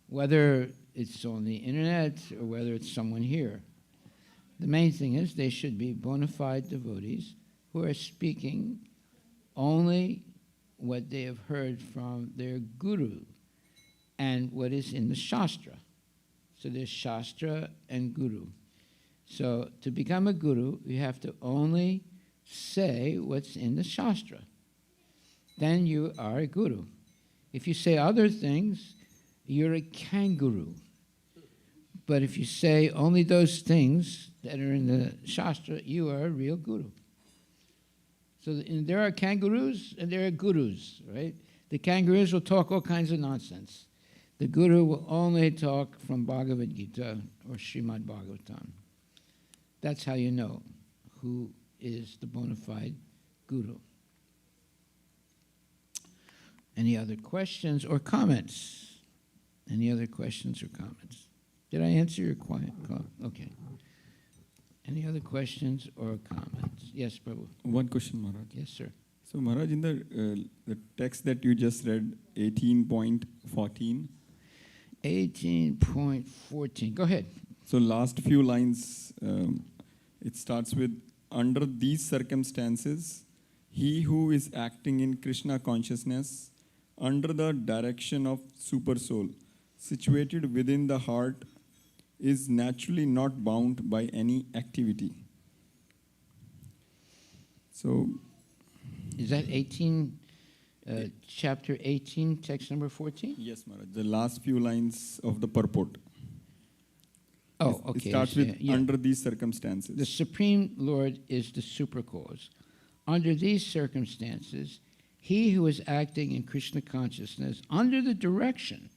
Whether it's on the internet or whether it's someone here. The main thing is they should be bona fide devotees who are speaking only what they have heard from their guru and what is in the Shastra. So there's Shastra and Guru. So to become a guru, you have to only say what's in the Shastra. Then you are a guru. If you say other things, you're a kangaroo. But if you say only those things that are in the Shastra, you are a real guru. So there are kangaroos and there are gurus, right? The kangaroos will talk all kinds of nonsense. The guru will only talk from Bhagavad Gita or Srimad Bhagavatam. That's how you know who is the bona fide guru. Any other questions or comments? Any other questions or comments? Did I answer your call? Okay. Any other questions or comments? Yes, Prabhu. One question, Maharaj. Yes, sir. So, Maharaj, in the text that you just read, 18.14, 18.14. Go ahead. so last few lines, it starts with, under these circumstances, he who is acting in Krishna consciousness, under the direction of super soul, situated within the heart, is naturally not bound by any activity. So, Is that 18, chapter 18, text number 14? yes, Maharaj, the last few lines of the purport. Oh, It okay. starts with, yeah. under these circumstances. The Supreme Lord is the supercause. Under these circumstances, he who is acting in Krishna consciousness under the direction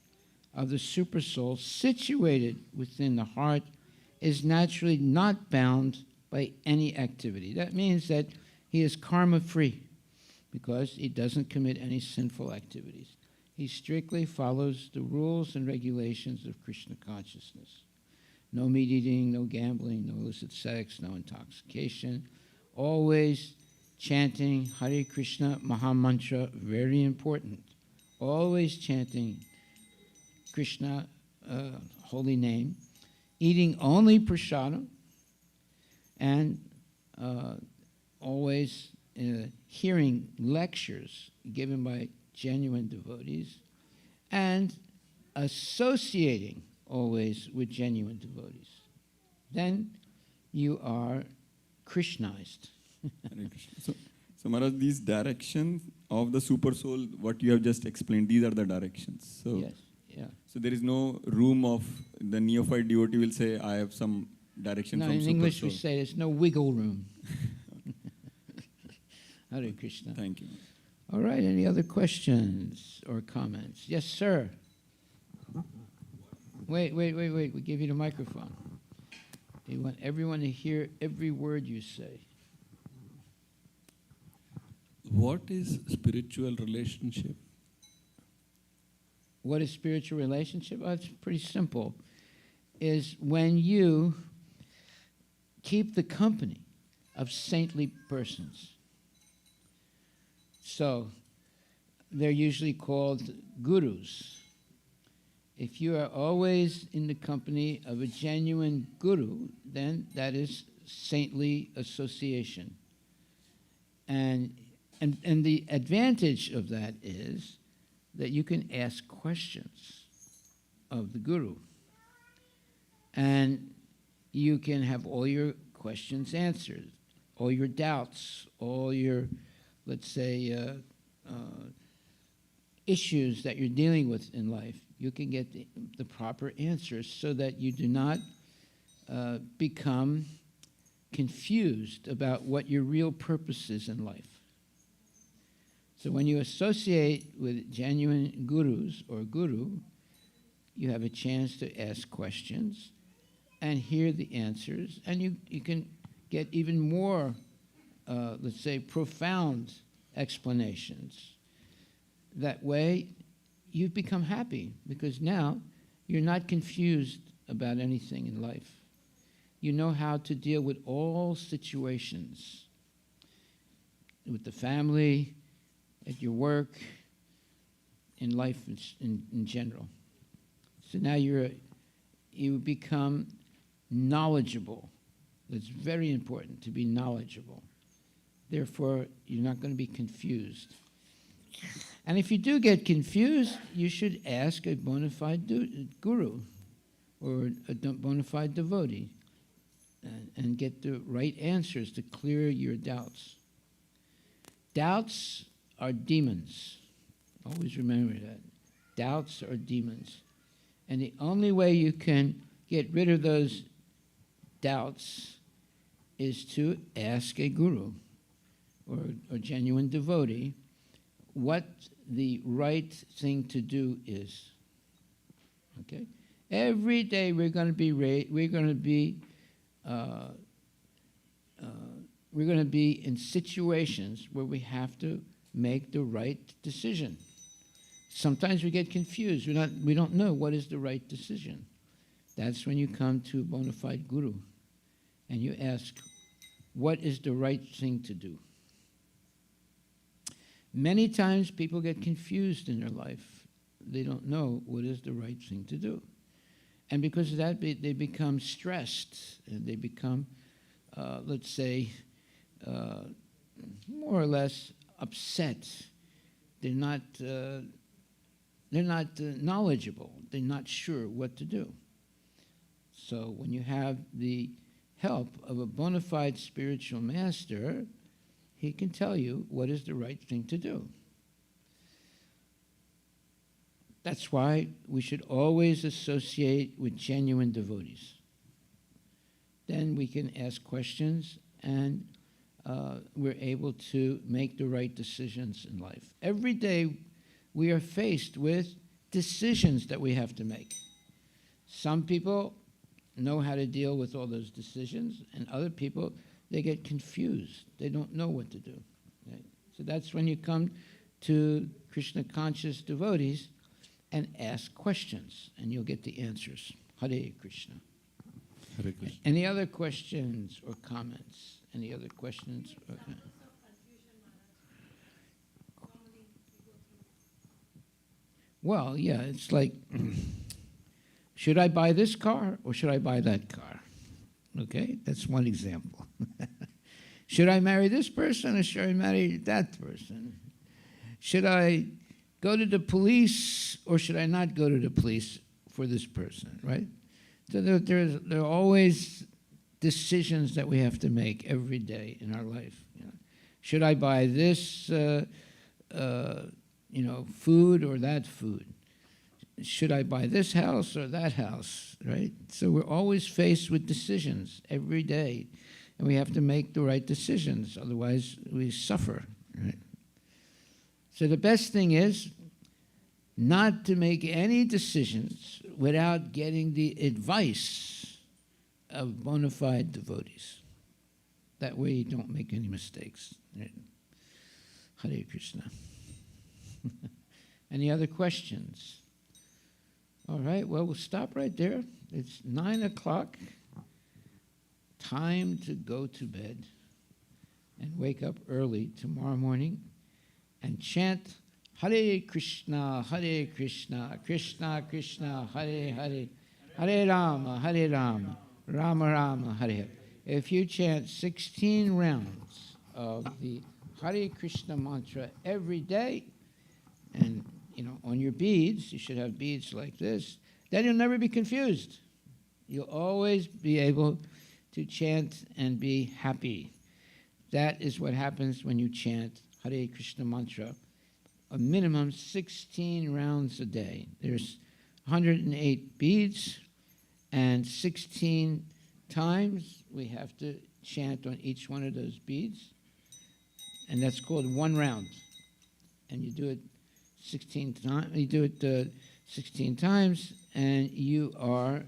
of the supersoul situated within the heart is naturally not bound by any activity. That means that he is karma-free because he doesn't commit any sinful activities. He strictly follows the rules and regulations of Krishna consciousness. No meat eating, no gambling, no illicit sex, no intoxication. Always chanting Hare Krishna Mahamantra, very important. Always chanting Krishna, holy name. Eating only prasadam. And always hearing lectures given by genuine devotees. And associating always with genuine devotees. Then you are Krishnized. Hare Krishna. So Maharaj, these directions of the super soul, what you have just explained, these are the directions. So, Yes, yeah. so there is no room of the neophyte devotee will say, I have some direction No, from in super English soul. we say there's no wiggle room. Hare Krishna. Thank you. All right, any other questions or comments? Yes, sir. Wait. We give you the microphone. We want everyone to hear every word you say. What is spiritual relationship? What is spiritual relationship? Well, it's pretty simple. Is when you keep the company of saintly persons. So, they're usually called gurus. If you are always in the company of a genuine guru, then that is saintly association. And the advantage of that is that you can ask questions of the guru. And you can have all your questions answered, all your doubts, all your, let's say, issues that you're dealing with in life. You can get the proper answers so that you do not become confused about what your real purpose is in life. So when you associate with genuine gurus or guru, you have a chance to ask questions and hear the answers, and you can get even more, let's say, profound explanations. That way, you've become happy because now you're not confused about anything in life. You know how to deal with all situations, with the family, at your work, in life in general. So now you become knowledgeable. It's very important to be knowledgeable. Therefore, you're not going to be confused. And if you do get confused, you should ask a bona fide guru or a bona fide devotee and get the right answers to clear your doubts. Doubts are demons. Always remember that. Doubts are demons. And the only way you can get rid of those doubts is to ask a guru or a genuine devotee what the right thing to do is. Okay? Every day we're going to be in situations where we have to make the right decision. Sometimes we get confused. We don't know what is the right decision. That's when you come to a bona fide guru and you ask, what is the right thing to do? Many times people get confused in their life. They don't know what is the right thing to do. And because of that, they become stressed, and they become, let's say, more or less upset. They're not knowledgeable. They're not sure what to do. So when you have the help of a bona fide spiritual master, he can tell you what is the right thing to do. That's why we should always associate with genuine devotees. Then we can ask questions, and we're able to make the right decisions in life. Every day we are faced with decisions that we have to make. Some people know how to deal with all those decisions, and other people, they get confused. They don't know what to do. Right? So that's when you come to Krishna conscious devotees and ask questions, and you'll get the answers. Hare Krishna. Hare Krishna. Any other questions or comments? Any other questions? Okay. Well, yeah, it's like, should I buy this car or should I buy that car? Okay, that's one example. Should I marry this person or should I marry that person? Should I go to the police or should I not go to the police for this person, right? So there are always decisions that we have to make every day in our life. You know. Should I buy this, food or that food? Should I buy this house or that house, right? So we're always faced with decisions every day, and we have to make the right decisions, otherwise we suffer, right? So the best thing is not to make any decisions without getting the advice of bona fide devotees. That way you don't make any mistakes. Right? Hare Krishna. Any other questions? All right, well, we'll stop right there. It's 9 o'clock. Time to go to bed and wake up early tomorrow morning and chant Hare Krishna, Krishna Krishna, Hare Hare, Hare Rama, Rama Rama, Hare Hare. If you chant 16 rounds of the Hare Krishna mantra every day, and on your beads, you should have beads like this, then you'll never be confused. You'll always be able to chant and be happy. That is what happens when you chant Hare Krishna mantra, a minimum 16 rounds a day. There's 108 beads, and 16 times we have to chant on each one of those beads, and that's called one round. And you do it 16 times. You do it 16 times, and you are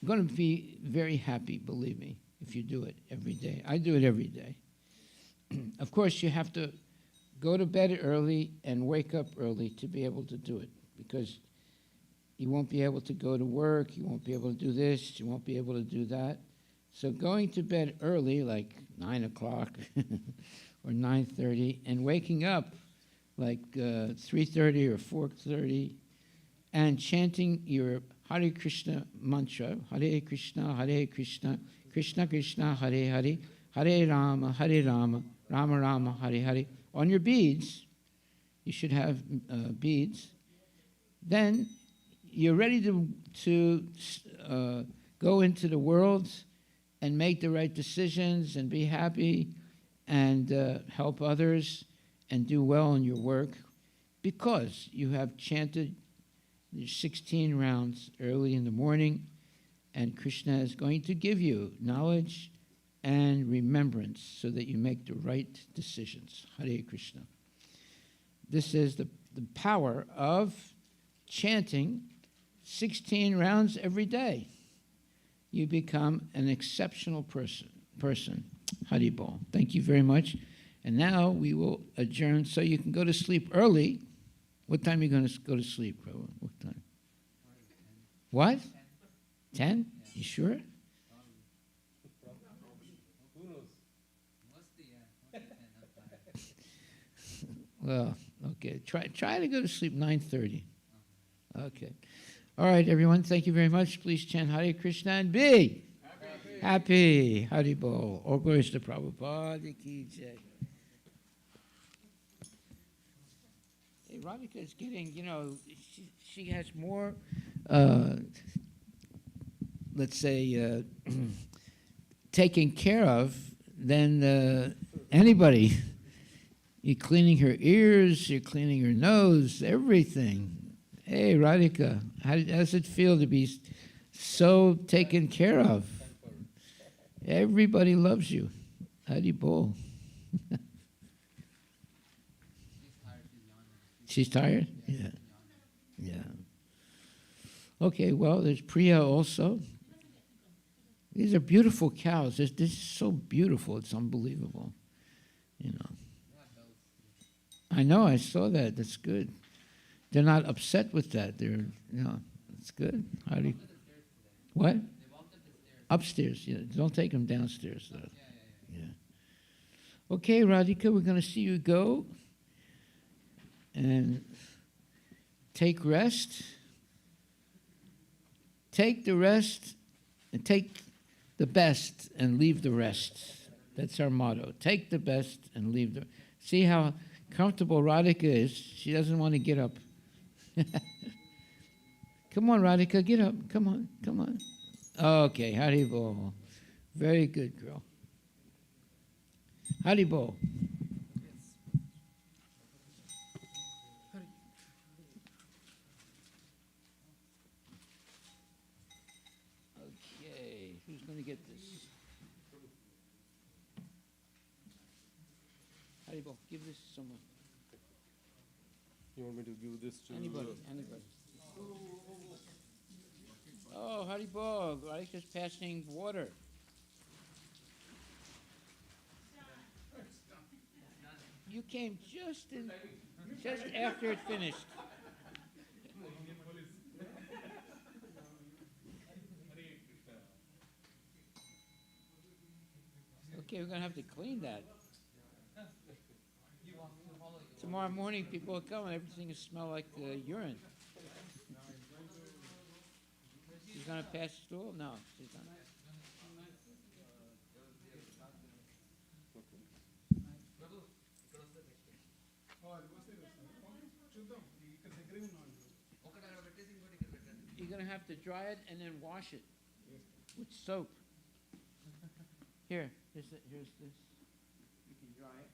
going to be very happy, believe me, if you do it every day. I do it every day. Of course, you have to go to bed early and wake up early to be able to do it, because you won't be able to go to work, you won't be able to do this, you won't be able to do that. So going to bed early, like 9 o'clock or 9:30, and waking up like 3:30 or 4:30, and chanting your Hare Krishna mantra, Hare Krishna, Krishna Krishna, Hare Hare, Hare Rama, Rama Rama, Hare Hare. On your beads, you should have beads. Then you're ready to go into the world and make the right decisions and be happy and help others and do well in your work, because you have chanted 16 rounds early in the morning, and Krishna is going to give you knowledge and remembrance so that you make the right decisions. Hare Krishna. This is the power of chanting 16 rounds every day. You become an exceptional person. Haribol. Thank you very much. And now we will adjourn so you can go to sleep early What time are you going to go to sleep, Prabhu? What time? What? 10? You sure? Well, okay. Try to go to sleep 9:30. Okay. All right, everyone. Thank you very much. Please chant Hare Krishna and be happy. Hari Bol. All glories to Prabhupada ki jai. Hey, Radhika is getting, she has more, let's say, taken care of than anybody. You're cleaning her ears, you're cleaning her nose, everything. Hey, Radhika, how does it feel to be so taken care of? Everybody loves you. Hari Bol. She's tired? Yeah. Yeah. Okay, well, there's Priya also. These are beautiful cows. This is so beautiful. It's unbelievable. I know, I saw that. That's good. They're not upset with that. It's good. What? Upstairs, yeah. Don't take them downstairs, though. Yeah. Okay, Radhika, we're going to see you go. And take rest. Take the rest and take the best and leave the rest. That's our motto. Take the best and leave the... See how comfortable Radhika is. She doesn't want to get up. Come on, Radhika, get up. Come on, come on. Okay, Hari Bol. Very good, girl. Hari Bol. Okay, who's going to get this? Hari Bol, give this to someone. You want me to give this to Anybody. Oh, Hari Bol, Radhika's passing water. You came just after it finished. Okay, we're going to have to clean that. Tomorrow morning, people will come and everything will smell like urine. She's going to pass stool? No, she's not. You're going to have to dry it and then wash it with soap. Here's this. You can dry it.